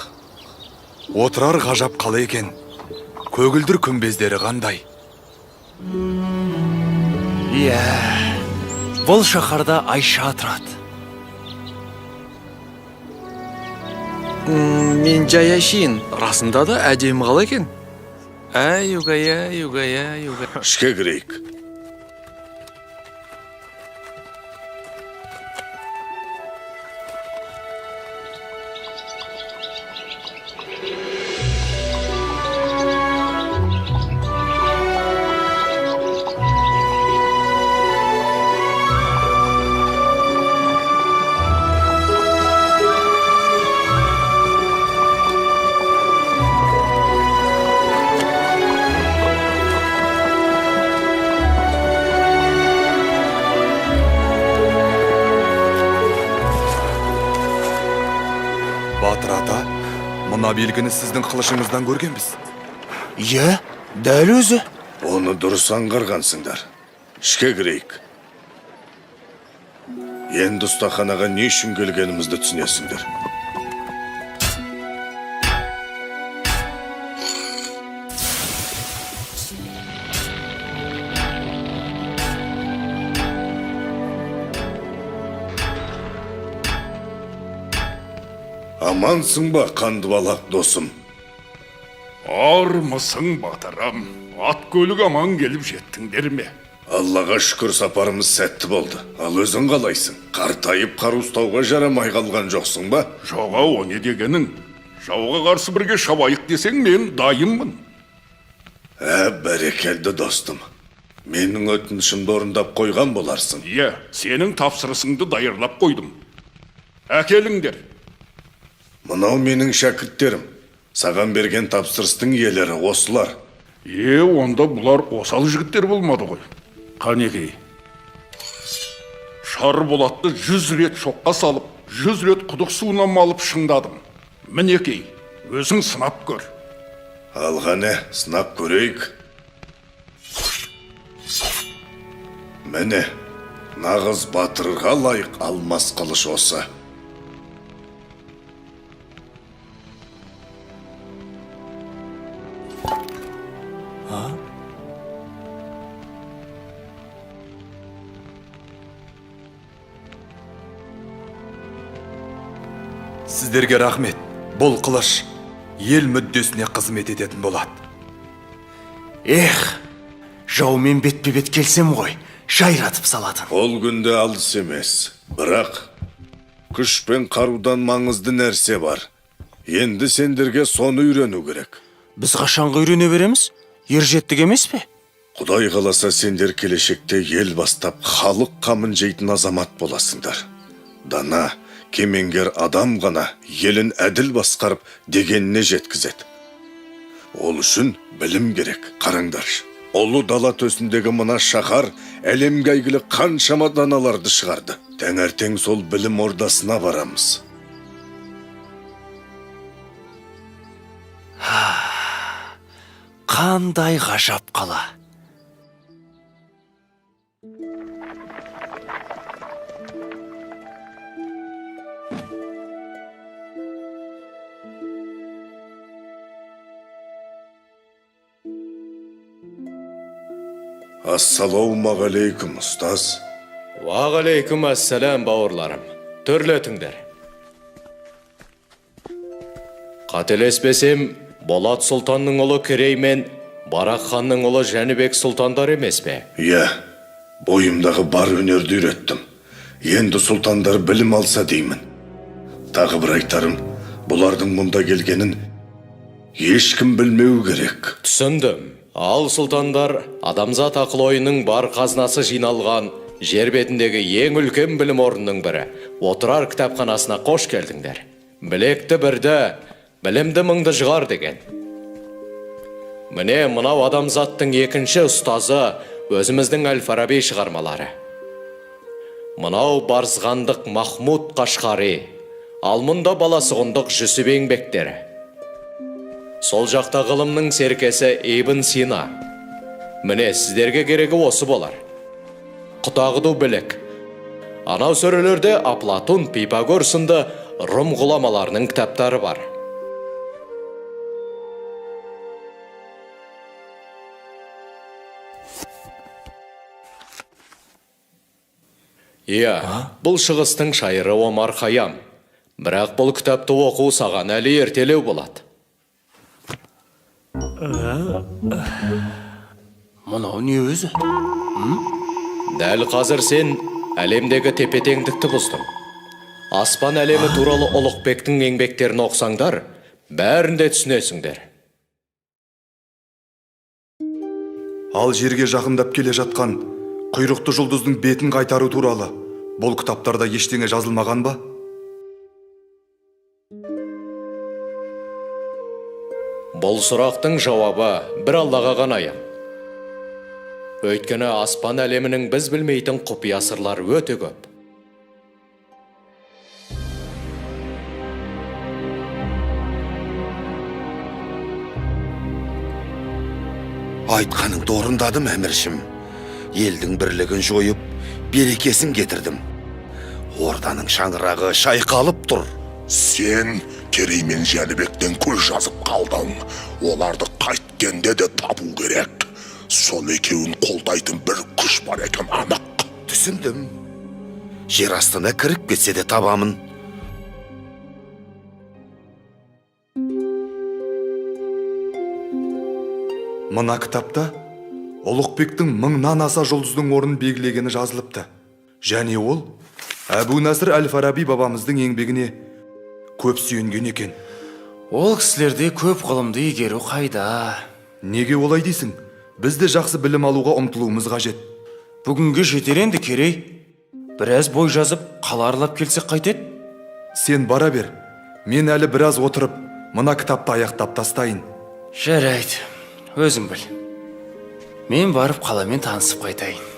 Speaker 14: Отырар ғажап қала екен. Көгілдір күмбездері қандай.
Speaker 15: Иә, бұл шаһарда Айша тұрады.
Speaker 10: Мен жай ашейін. Расында да әдемі қала екен. Ай-югай, ай-югай, ай-югай.
Speaker 1: Ішке кірейік.
Speaker 14: Батыр ата, мына белгіні сіздің қылышыңыздан көргенбіз.
Speaker 18: Иә, дәл өзі.
Speaker 1: Оны дұрыс аңғарғансыңдар. Ішке кірейік. Енді ұстаханаға не үшін келгенімізді түсінесіңдер. Амансың ба, қандыбалақ досым?
Speaker 18: Армысың батырам, ат көлік аман келіп жеттіңдер ме?
Speaker 1: Аллаға шүкір сапарымыз сәтті болды. Ал өзің қалайсың? Қартайып қар ұстауға жарамай қалған жоқсың ба?
Speaker 18: Жоға, о не дегенің? Жауға қарсы бірге шабайық десең, мен дайынмын.
Speaker 1: Бәрекелді достым. Менің өтінішімді орындап қойған боларсың.
Speaker 18: Иә, сенің тапсырысыңды дайырлап қойдым. Әкеліңдер.
Speaker 1: Мынау менің шәкірттерім. Саған берген тапсырыстың иелері осылар.
Speaker 18: Онда бұлар осал жігіттер болмады ғой. Қанекей. Шарболатты 100 рет шоққа салып, 100 рет құдық суына малып шыңдадым. Мінекей, өзің сынап көр.
Speaker 1: Алғане, сынап көрейік. Міне, нағыз батырға лайық алмас қылыш осы.
Speaker 14: Сіздерге рахмет. Бұл қылыш ел мүддесіне қызмет ететін болады.
Speaker 15: Жаумен бетпе-бет келсем ғой, жайратып салатын.
Speaker 1: Ол күнде алыс емес. Бірақ күш пен қарудан маңызды нәрсе бар. Енді сендерге соны үйрену керек.
Speaker 15: Біз қашанғы үйрене береміз? Ержеттік емес пе?
Speaker 1: Құдай қаласа сендер келешекте ел бастап халық қамын жейтін азамат боласыңдар. Дана, кемеңгер адам ғана елін әділ басқарып дегеніне жеткізеді. Ол үшін білім керек. Қараңдаршы. Ұлы дала төсіндегі мына шаһар әлемге әйгілі қаншама даналарды шығарды. Таңертең сол білім ордасына барамыз.
Speaker 15: Қандай ғажап қала.
Speaker 1: Ассалаумағалейкум, ұстаз.
Speaker 4: Уағалейкум ассалам, бауырларым. Түрлетіңдер. Қателеспесем, Болат сұлтанның ұлы Керей мен Барақ ханның ұлы Жәнібек сұлтандар емес пе?
Speaker 1: Иә, Бойымдағы бар өнерді үйреттім. Енді сұлтандар білім алса деймін. Тағы бір айтарым, бұлардың мұнда келгенін ешкім білмеу керек.
Speaker 4: Түсіндім. Ал сұлтандар адамзат ақыл ойының бар қазынасы жиналған жер бетіндегі ең үлкен білім орнының бірі отырар кітапханасына қош келдіңдер. Білекті бірді, білімді мыңды жығар деген. Міне мынау адамзаттың екінші ұстазы өзіміздің Әл-Фараби шығармалары. Мынау Барзғандық Махмуд Қашқари, ал мұнда Баласығындық Жүсіп еңбектері. Сол жақта ғылымның серкесі Ибн Сина. Міне сіздерге керегі осы болар. Құтағыду білік. Анау сөрелерде Аплатон, Пифагор сынды Рум ғұламаларының кітаптары бар. Иә, бұл шығыстың шайыры Омар Хайям. Бірақ бұл кітапты оқу саған әлі ертелеу болады.
Speaker 15: Мұнау не өзі?
Speaker 4: Дәл қазір сен әлемдегі тепе-теңдікті бұздың. Аспан әлемі туралы Ұлықбектің еңбектерін оқсаңдар, бәрінде түсінесіңдер.
Speaker 14: Ал жерге жақындап келе жатқан құйрықты жұлдыздың бетін қайтару туралы бұл кітаптарда ештеңе жазылмаған ба?
Speaker 4: Бұл сұрақтың жауабы бір Аллаға ғана аян. Өйткені аспан әлемінің біз білмейтін құпия сырлар өте көп.
Speaker 9: Айтқаныңды орындадым, әміршім. Елдің бірлігін жойып, берекесін кетірдім. Орданың шаңырағы шайқалып тұр. Сен Керей мен Жәнібектен көз жазып қалдың. Оларды қайткенде де табу керек. Сол екеуін қолдайтын бір күш бар екен анық. Түсіндім. Жер астына кіріп кетсе де табамын.
Speaker 14: Мына кітапта Ұлықбектің мыңнан аса жұлдыздың орнын белгілегені жазылыпты. Және ол Әбу Насыр Әл-Фараби бабамыздың еңбегіне көп сүйенген екен.
Speaker 15: Ол кісілерде көп ғылымды игеру қайда?
Speaker 14: Неге олай дейсің? Біз де жақсы білім алуға ұмтылуымыз қажет.
Speaker 15: Бүгінге жетер енді Керей. Біраз бой жазып, қала аралап келсек қайтеді?
Speaker 14: Сен бара бер. Мен әлі біраз отырып, мына кітапты аяқтап тастайын.
Speaker 15: Жарайды, өзің біл. Мен барып қаламен танысып қайтайын.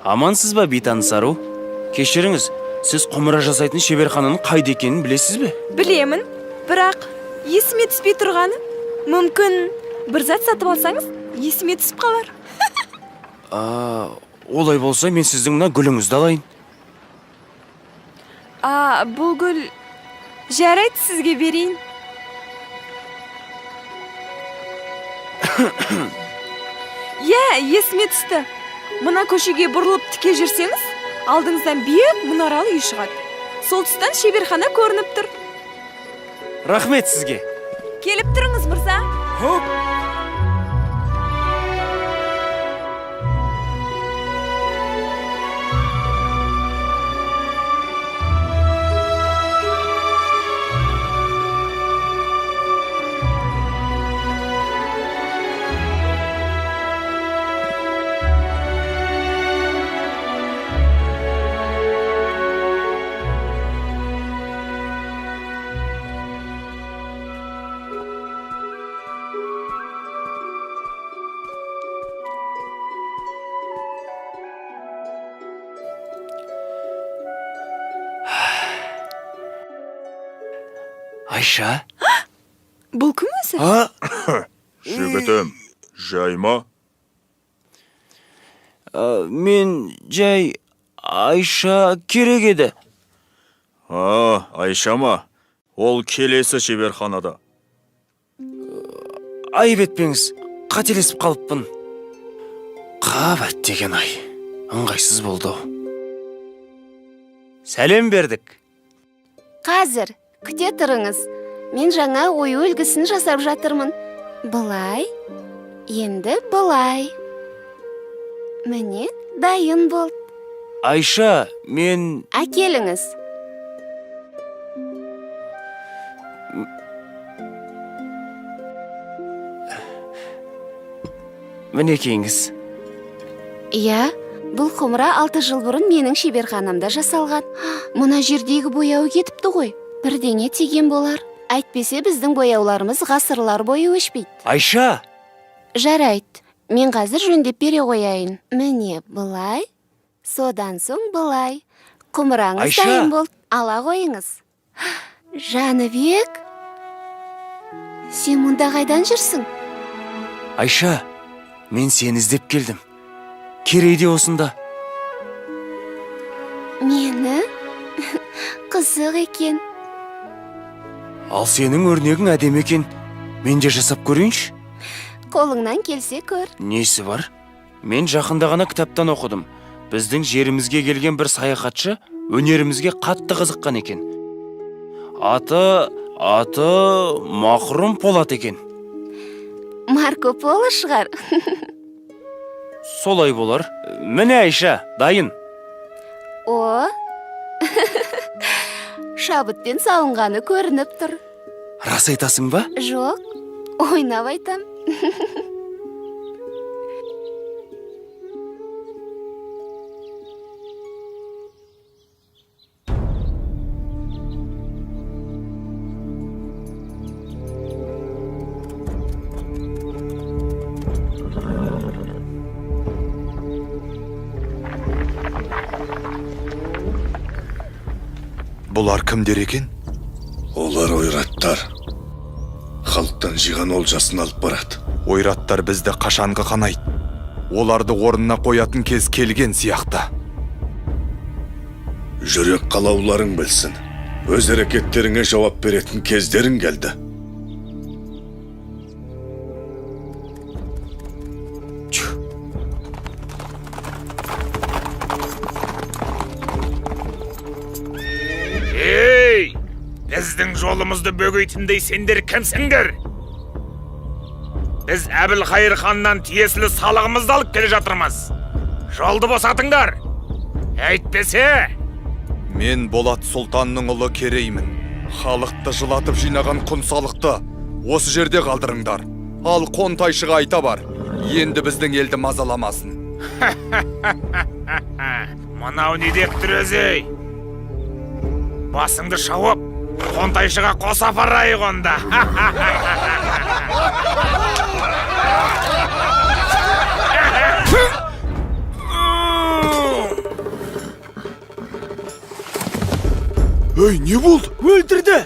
Speaker 15: Амансыз ба, бейтаныс ару? Кешіріңіз, сіз құмыра жасайтын шеберхананың қайда екенін білесіз бе?
Speaker 20: Білемін, бірақ есіме түспей тұрғаны. Мүмкін бір зат сатып алсаңыз, есіме түсіп қалар.
Speaker 15: Олай болса, мен сіздің мына гүліңізді алайын.
Speaker 20: Бұл гүл жарайды, сізге берейін. Есіме түсті. Мына көшеге бұрылып тіке жүрсеңіз, алдыңыздан биік мұнаралы үй шығады. Сол тұстан шеберхана көрініп тұр.
Speaker 15: Рахмет сізге.
Speaker 20: Келіп тұрыңыз, мырза.
Speaker 15: Хоп! Айша?
Speaker 20: Бұл кім өзі?
Speaker 18: Жігітім, жайма?
Speaker 15: Мен жай Айша керек еді.
Speaker 18: Айша ма? Ол келесі шеберханада.
Speaker 15: айып етпеңіз, қателесіп қалыппын. Қабат деген ай, ыңғайсыз болды. Сәлем бердік.
Speaker 21: Қазір, күте тұрыңыз. Мен жаңа ою үлгісін жасап жатырмын. Былай, енді былай. Міне, дайын болды.
Speaker 15: Айша, мен...
Speaker 21: Әкеліңіз.
Speaker 15: Мінекейіңіз.
Speaker 21: Иә, бұл құмыра 6 жыл бұрын менің шеберханамда жасалған. Мұна жердегі бояуы кетіпті ғой. Бірдеңе тиген болар. Әйтпесе біздің бояуларымыз ғасырлар бойы өшпейді.
Speaker 15: Айша!
Speaker 21: Жарайды. Мен қазір жөндеп бере қояйын. Міне былай, содан соң былай. Құмыраңыз дайын болды. Ала қойыңыз. Жаныбек, сен мұнда қайдан жүрсің?
Speaker 15: Айша, мен сені іздеп келдім. Керей де осында.
Speaker 21: Мені? Қызық екен.
Speaker 15: Ал сенің өрнегің әдемі екен. Мен де жасап көрейінші.
Speaker 21: Қолыңнан келсе көр.
Speaker 15: Несі бар? Мен жақында ғана кітаптан оқыдым. Біздің жерімізге келген бір саяхатшы өнерімізге қатты қызыққан екен. Аты Мақрұм Полат екен.
Speaker 21: Марко Поло шығар.
Speaker 15: Солай болар. Міне Айша, дайын.
Speaker 21: О, шабытпен сауынғаны көрініп тұр.
Speaker 15: Рас айтасың ба?
Speaker 21: Жоқ, ойнап айтам.
Speaker 14: Бұлар кімдер екен?
Speaker 1: Олар ойраттар. Халықтан жиған олжасын алып барады.
Speaker 14: Ойраттар бізді қашанғы қанайды. Оларды орнына қоятын кез келген сияқты.
Speaker 1: Жүрек қалауларың білсін. Өз әрекеттеріңе жауап беретін кездерің келді.
Speaker 10: Біздің жолымызды бөгейтіндей сендер кімсіңдер? Біз Әбілқайыр ханнан тиесілі салығымызды алып келе жатырмыз. Жолды босатыңдар. Әйтпесе...
Speaker 14: Мен Болат Сұлтанның ұлы Кереймін. Халықты жылатып жинаған құн салықты осы жерде қалдырыңдар. Ал Қонтайшыға айта бар. Енді біздің елді мазаламасын.
Speaker 10: Мынау не деп тұр өзі? Басыңды шауып, Қонтайшыға қоса апарайық онда.
Speaker 14: Өй, не болды?
Speaker 15: Өлтірді!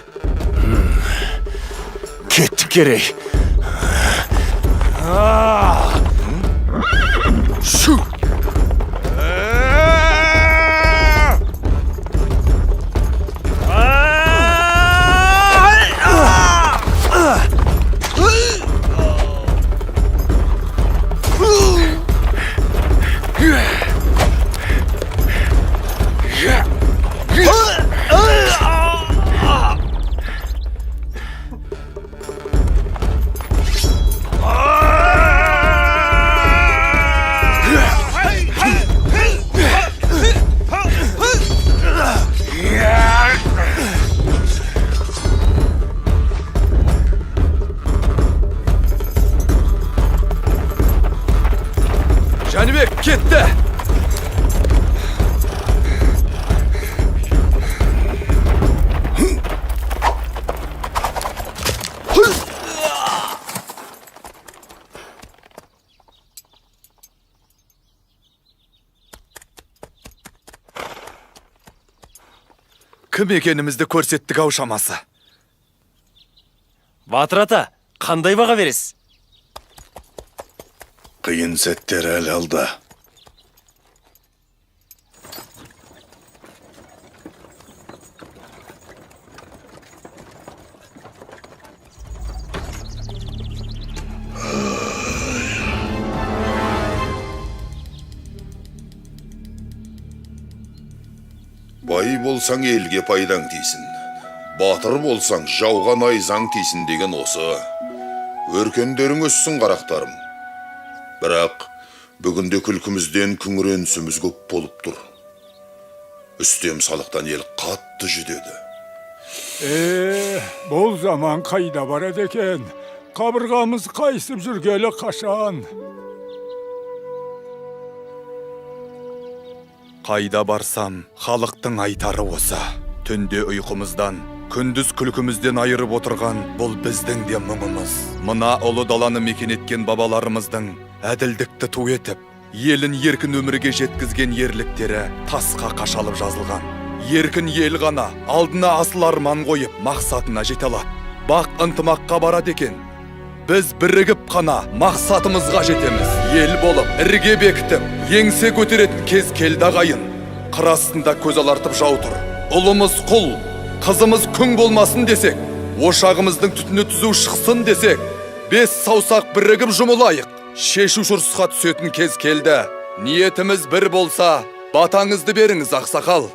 Speaker 15: Кетті Керей.
Speaker 14: Шу! Жәнібек кетті! Кім екенімізді көрсеттік ау шамасы.
Speaker 15: Батыр ата, қандай баға бересіз?
Speaker 1: Қиын сәттер әлі алда.
Speaker 11: болсаң елге пайдаң тисін. Батыр болсаң жауға найзаң тисін деген осы. Өркендерің өссін қарақтарым. Бірақ бүгінде күлкімізден күңіренісіміз көп болып тұр. Үстем салықтан ел қатты жүдеді.
Speaker 22: Бұл заман қайда барады екен? Қабырғамыз қайсып жүргелі қашан?
Speaker 14: Қайда барсам, халықтың айтары осы. Түнде ұйқымыздан, күндіз күлкімізден айырып отырған бұл біздің де мұңымыз. Мына ұлы даланы мекен еткен бабаларымыздың әділдікті ту етіп, елін еркін өмірге жеткізген ерліктері тасқа қашалып жазылған. Еркін ел ғана алдына асыл арман қойып мақсатына жете алады. Бақ ынтымаққа барады екен. Біз бірігіп қана мақсатымызға жетеміз. Ел болып, ірге бекітіп, еңсе көтеретін кез келді ағайын. Қыр астында көз алартып жау тұр. Ұлымыз құл, қызымыз күң болмасын десек, ошағымыздың түтіні түзу шықсын десек, 5 саусақ бірігіп жұмылайық. Шешу шұрсқа түсетін кез келді. Ниетіміз бір болса, батаңызды беріңіз, ақсақал.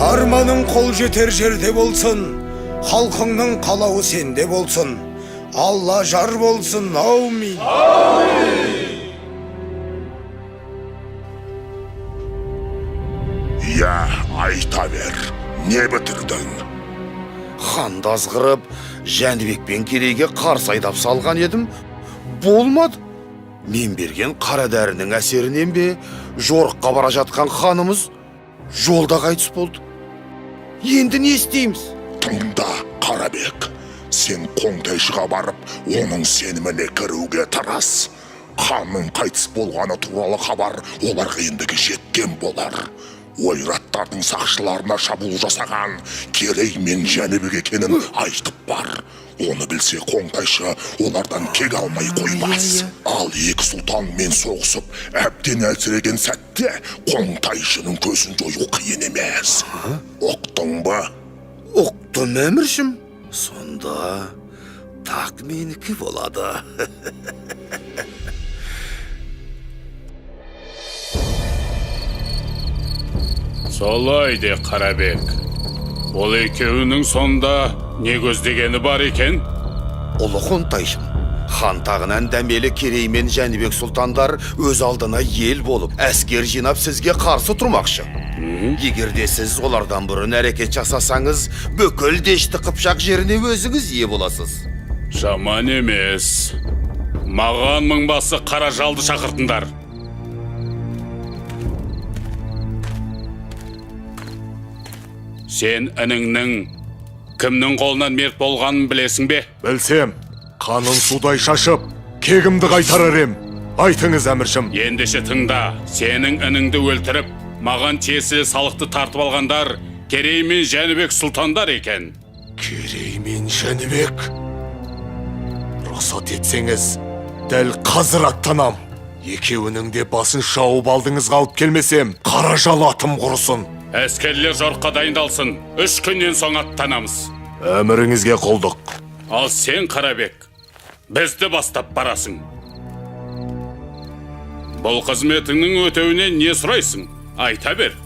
Speaker 23: Арманың қол жетер жерде болсын, халқыңның қалауы сенде болсын. Алла жар болсын, аумин.
Speaker 9: Я, айта бер, не бітірдің?
Speaker 24: Ханды азғырып, Жәнібек пен Керейге қарсы айдап салған едім. Болмады. Мен берген қара дәрінің әсерінен бе, жорыққа бара жатқан ханымыз жолда қайтыс болды. Енді не істейміз?
Speaker 9: Тыңда, Қарабек, сен Қоңтайшыға барып, оның сеніміне кіруге тырыс. Ханның қайтыс болғаны туралы хабар оларға ендігі жеткен болар. Ойраттардың сақшыларына шабуыл жасаған Керей мен Жәнібек екенін айтып бар. Оны білсе Қоңтайшы олардан кек алмай қоймас. Ал екі сұлтанмен соғысып, әбден әлсіреген сәтте Қоңтайшының көзін жою қиын емес. Оқтың ба?
Speaker 24: Оқтым, әміршім. Сонда так менікі болады.
Speaker 6: Солай де, Қарабек. Ол екеуінің сонда не көздегені бар екен?
Speaker 24: Ұлы Қоңтайшым, хан тағынан дәмелі Керей мен Жәнібек сұлтандар өз алдына ел болып, әскер жинап сізге қарсы тұрмақшы. Егерде сіз олардан бұрын әрекет жасасаңыз, бүкіл дешті қыпшақ жеріне өзіңіз ие боласыз.
Speaker 6: Жаман емес. Маған мыңбасы қара жалды шақыртындар. Сен ініңнің кімнің қолынан мерт болғанын білесің бе?
Speaker 1: Білсем, қанын судай шашып, кегімді қайтарар ем. Айтыңыз, әміршім.
Speaker 6: Ендеше тыңда, сенің ініңді өлтіріп, маған тиесілі салықты тартып алғандар Керей мен Жәнібек сұлтандар екен.
Speaker 1: Керей мен Жәнібек? Рұқсат етсеңіз, дәл қазір аттанам. Екеуінің де басын шауып алдыңызға алып келмесем, қара жал атым құрысын.
Speaker 6: Әскерлер жорыққа дайындалсын. 3 күннен соң аттанамыз.
Speaker 1: Әміріңізге қолдық.
Speaker 6: Ал сен, Қарабек, бізді бастап барасың. Бұл қызметіңнің өтеуіне не сұрайсың? Айта бер.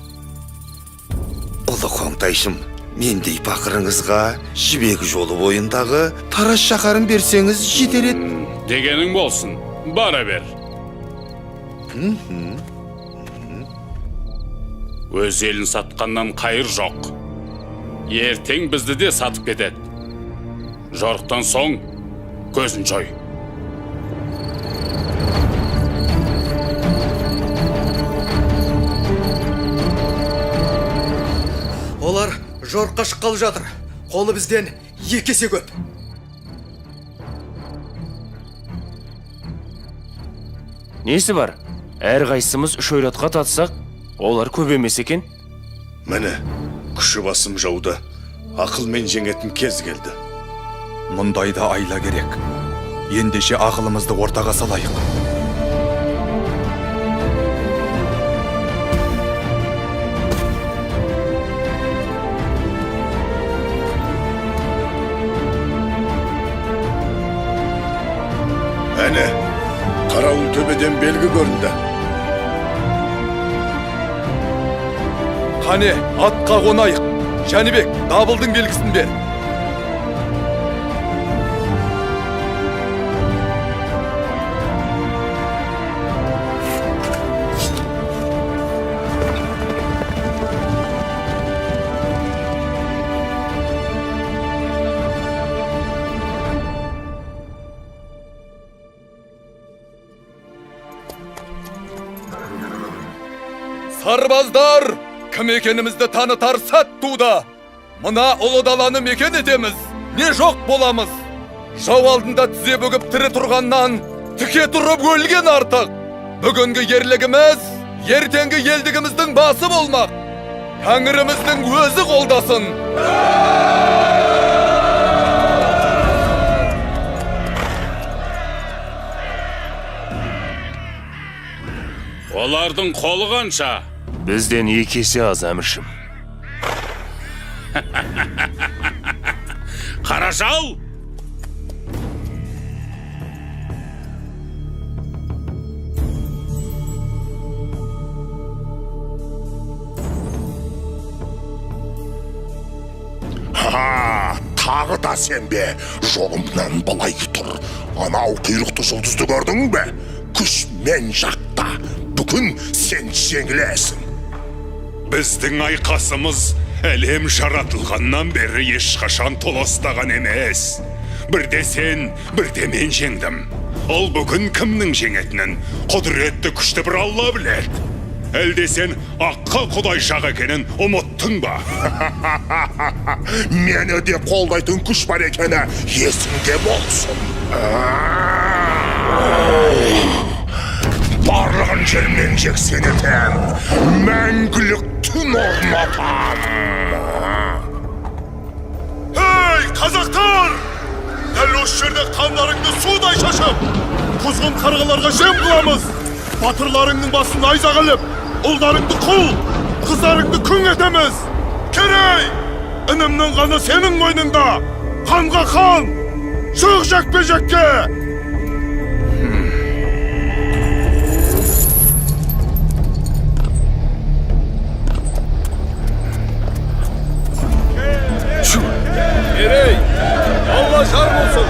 Speaker 24: Ұлы Қоңтайшым, мендей пақырыңызға жібек жолы бойындағы Тарас шаһарын берсеңіз жетер еді.
Speaker 6: Дегенің болсын, бара бер. Өз елін сатқаннан қайыр жоқ. Ертең бізді де сатып кетеді. Жорықтан соң көзін жой.
Speaker 25: Олар жорыққа шыққалы жатыр. Қолы бізден 2 есе көп.
Speaker 15: Несі бар? Әр қайсымыз 3 ойратқа татсақ, олар көп емес екен.
Speaker 7: Міне, күші басым жауды, ақылмен жеңетін кез келді.
Speaker 14: Мұндайда айла керек. Ендеше ақылымызды ортаға салайық.
Speaker 7: Әне, қарауыл төбе көзден белгі көрінді.
Speaker 14: Қане, атқа қонайық. Жәнібек, дабылдың белгісін бер. Сарбаздар, кім екенімізді танытар сәт туды. Мына ұлы даланы мекен етеміз, не жоқ боламыз. Жау алдында тізе бүгіп тірі тұрғаннан, тіке тұрып өлген артық. Бүгінгі ерлігіміз, ертеңгі елдігіміздің басы болмақ. Тәңіріміздің өзі қолдасын.
Speaker 2: Олардың қолы қанша?
Speaker 15: Бізден 2 есе аз, әміршім.
Speaker 2: Қаражал!
Speaker 9: Тағы да сен бе? Жолымнан былай тұр. Анау құйрықты жұлдызды көрдің бе? Күш мен жақта. Бүгін сен жеңілесің.
Speaker 1: Біздің айқасымыз әлем жаратылғаннан бері ешқашан толастаған емес. Бірде сен, бірде мен жеңдім. Ол бүгін кімнің жеңетінін құдіретті күшті бір Алла біледі. Әлде сен аққа құдай жақ екенін ұмыттың ба?
Speaker 9: Мені де қолдайтын күш бар екені есіңде болсын. Барлығын жермен жексен етем, мәңгілік түн орнатам.
Speaker 1: Ей, қазақтар! Дәл осы жерде қандарыңды судай шашып, құзғын қарғаларға жем қыламыз. Батырларыңның басын найза қылып, ұлдарыңды құл, қыздарыңды күң етеміз. Керей! Інімнің қаны сенің мойныңда. Қанға қан! Шық жекпе-жекке!
Speaker 14: Керей, Алла жар болсын.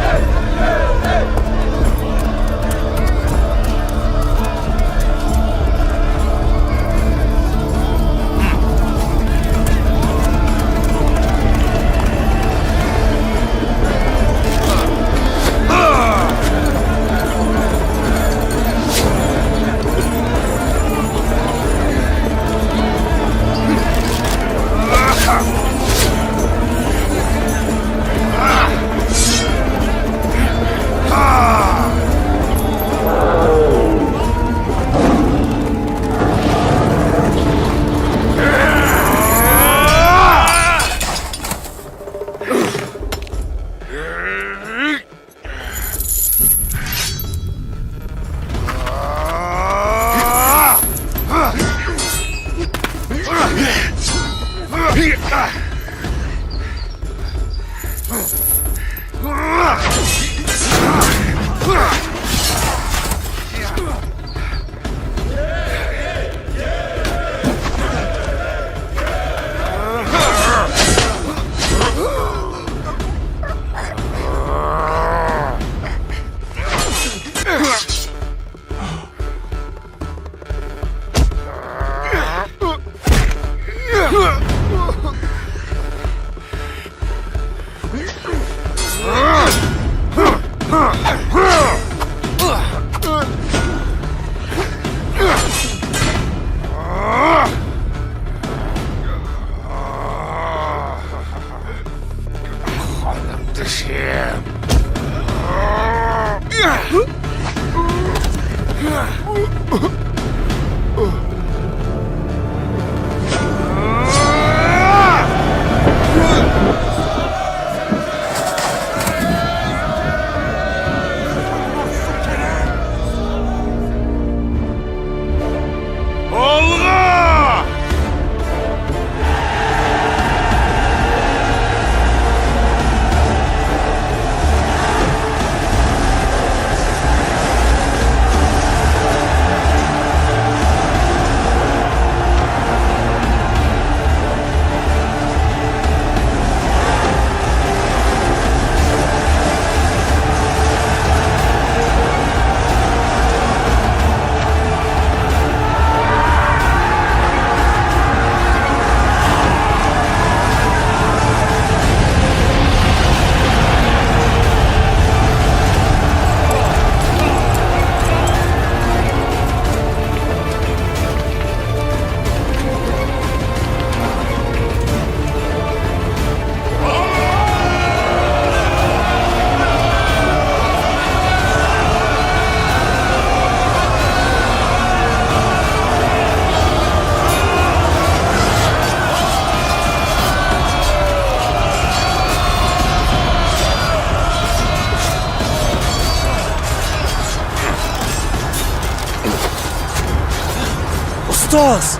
Speaker 16: ұстаз!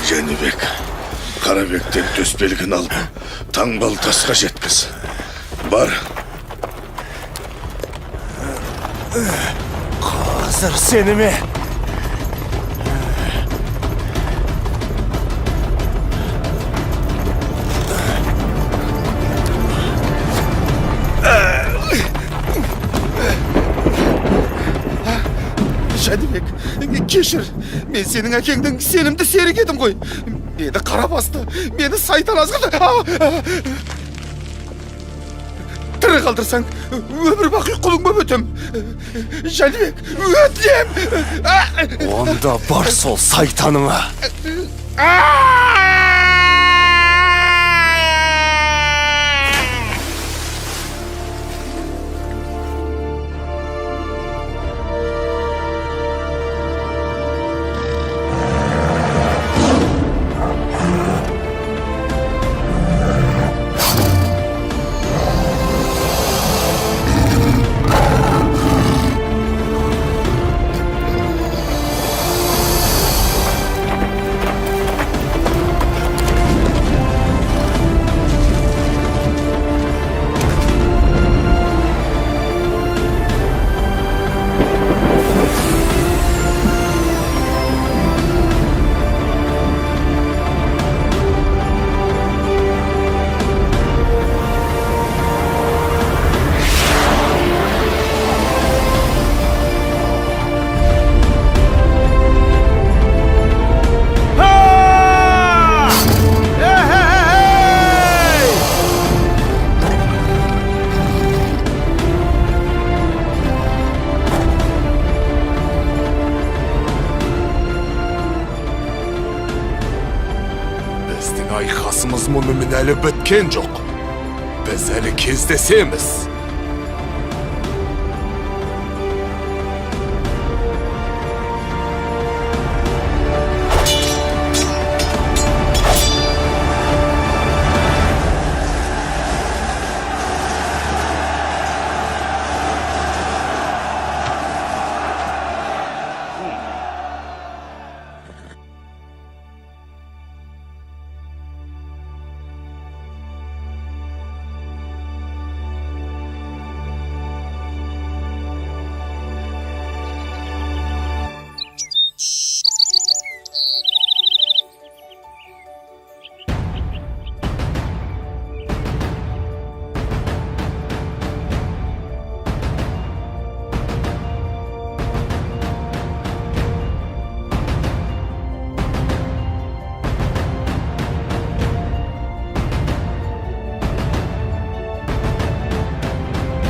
Speaker 7: Жәнібек, Қарабектен төсбелгін алып, таңбалы тасқа жеткіз. Бар.
Speaker 16: Қазір сені ме?
Speaker 24: Жәнібек, кешір. Мен сенің әкеңдің сенімді серік едім ғой. Мені қара басты, мені сайтан азғырды. Тірі қалдырсаң, өмір бақи құлыңма өтем. Жәнібек, өтінем!
Speaker 16: Онда бар сол сайтаныңа.
Speaker 14: Айқасымыз мұнымен әлі біткен жоқ. Біз әлі кездесеміз.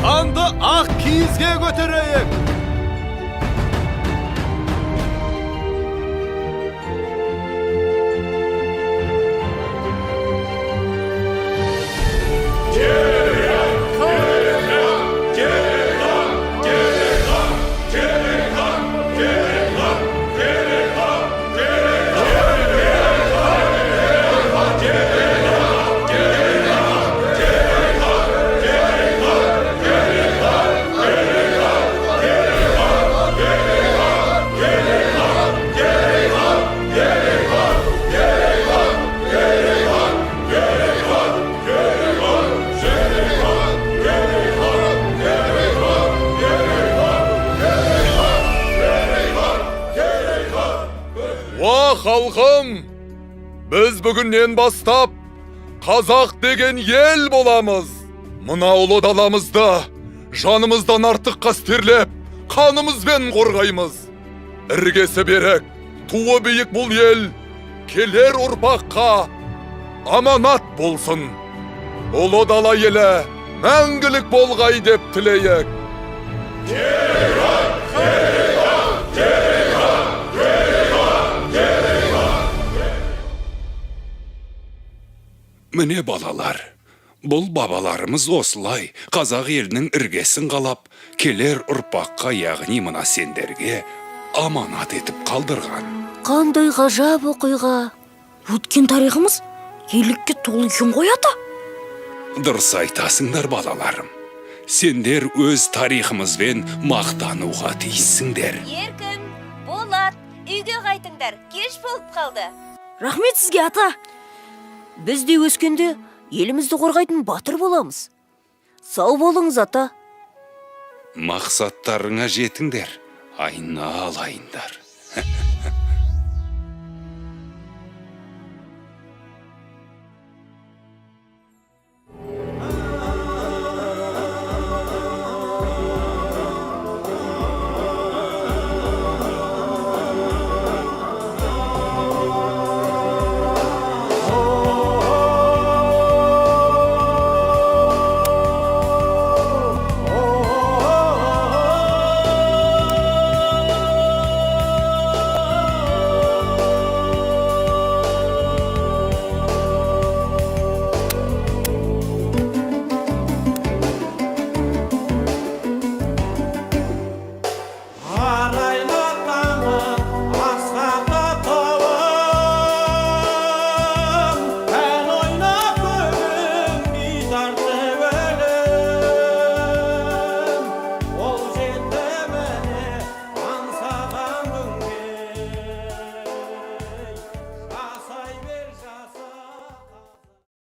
Speaker 16: Анды ақ киізге көтерейік.
Speaker 14: Халқым, біз бүгіннен бастап қазақ деген ел боламыз. Мына ұлы даламызды жанымыздан артық қастерлеп, қанымызбен қорғаймыз. Іргесі берік, туы биік бұл ел келер ұрпаққа аманат болсын. Ұлы дала елі мәңгілік болғай деп тілейік.
Speaker 2: Міне балалар, бұл бабаларымыз осылай қазақ елінің іргесін қалап, келер ұрпаққа, яғни мына сендерге аманат етіп қалдырған.
Speaker 5: Қандай ғажап оқиға.
Speaker 3: Өткен тарихымыз ерлікке толы екен ғой ата.
Speaker 2: Дұрыс айтасыңдар балаларым. сендер өз тарихымызбен мақтануға тиіссіңдер.
Speaker 5: Еркін, Болат, үйге қайтыңдар, кеш болып қалды.
Speaker 3: Рахмет сізге, ата.
Speaker 5: Біз де өскенде елімізді қорғайтын батыр боламыз. Сау болыңыз, ата.
Speaker 2: Мақсаттарыңа жетіңдер, айналайындар.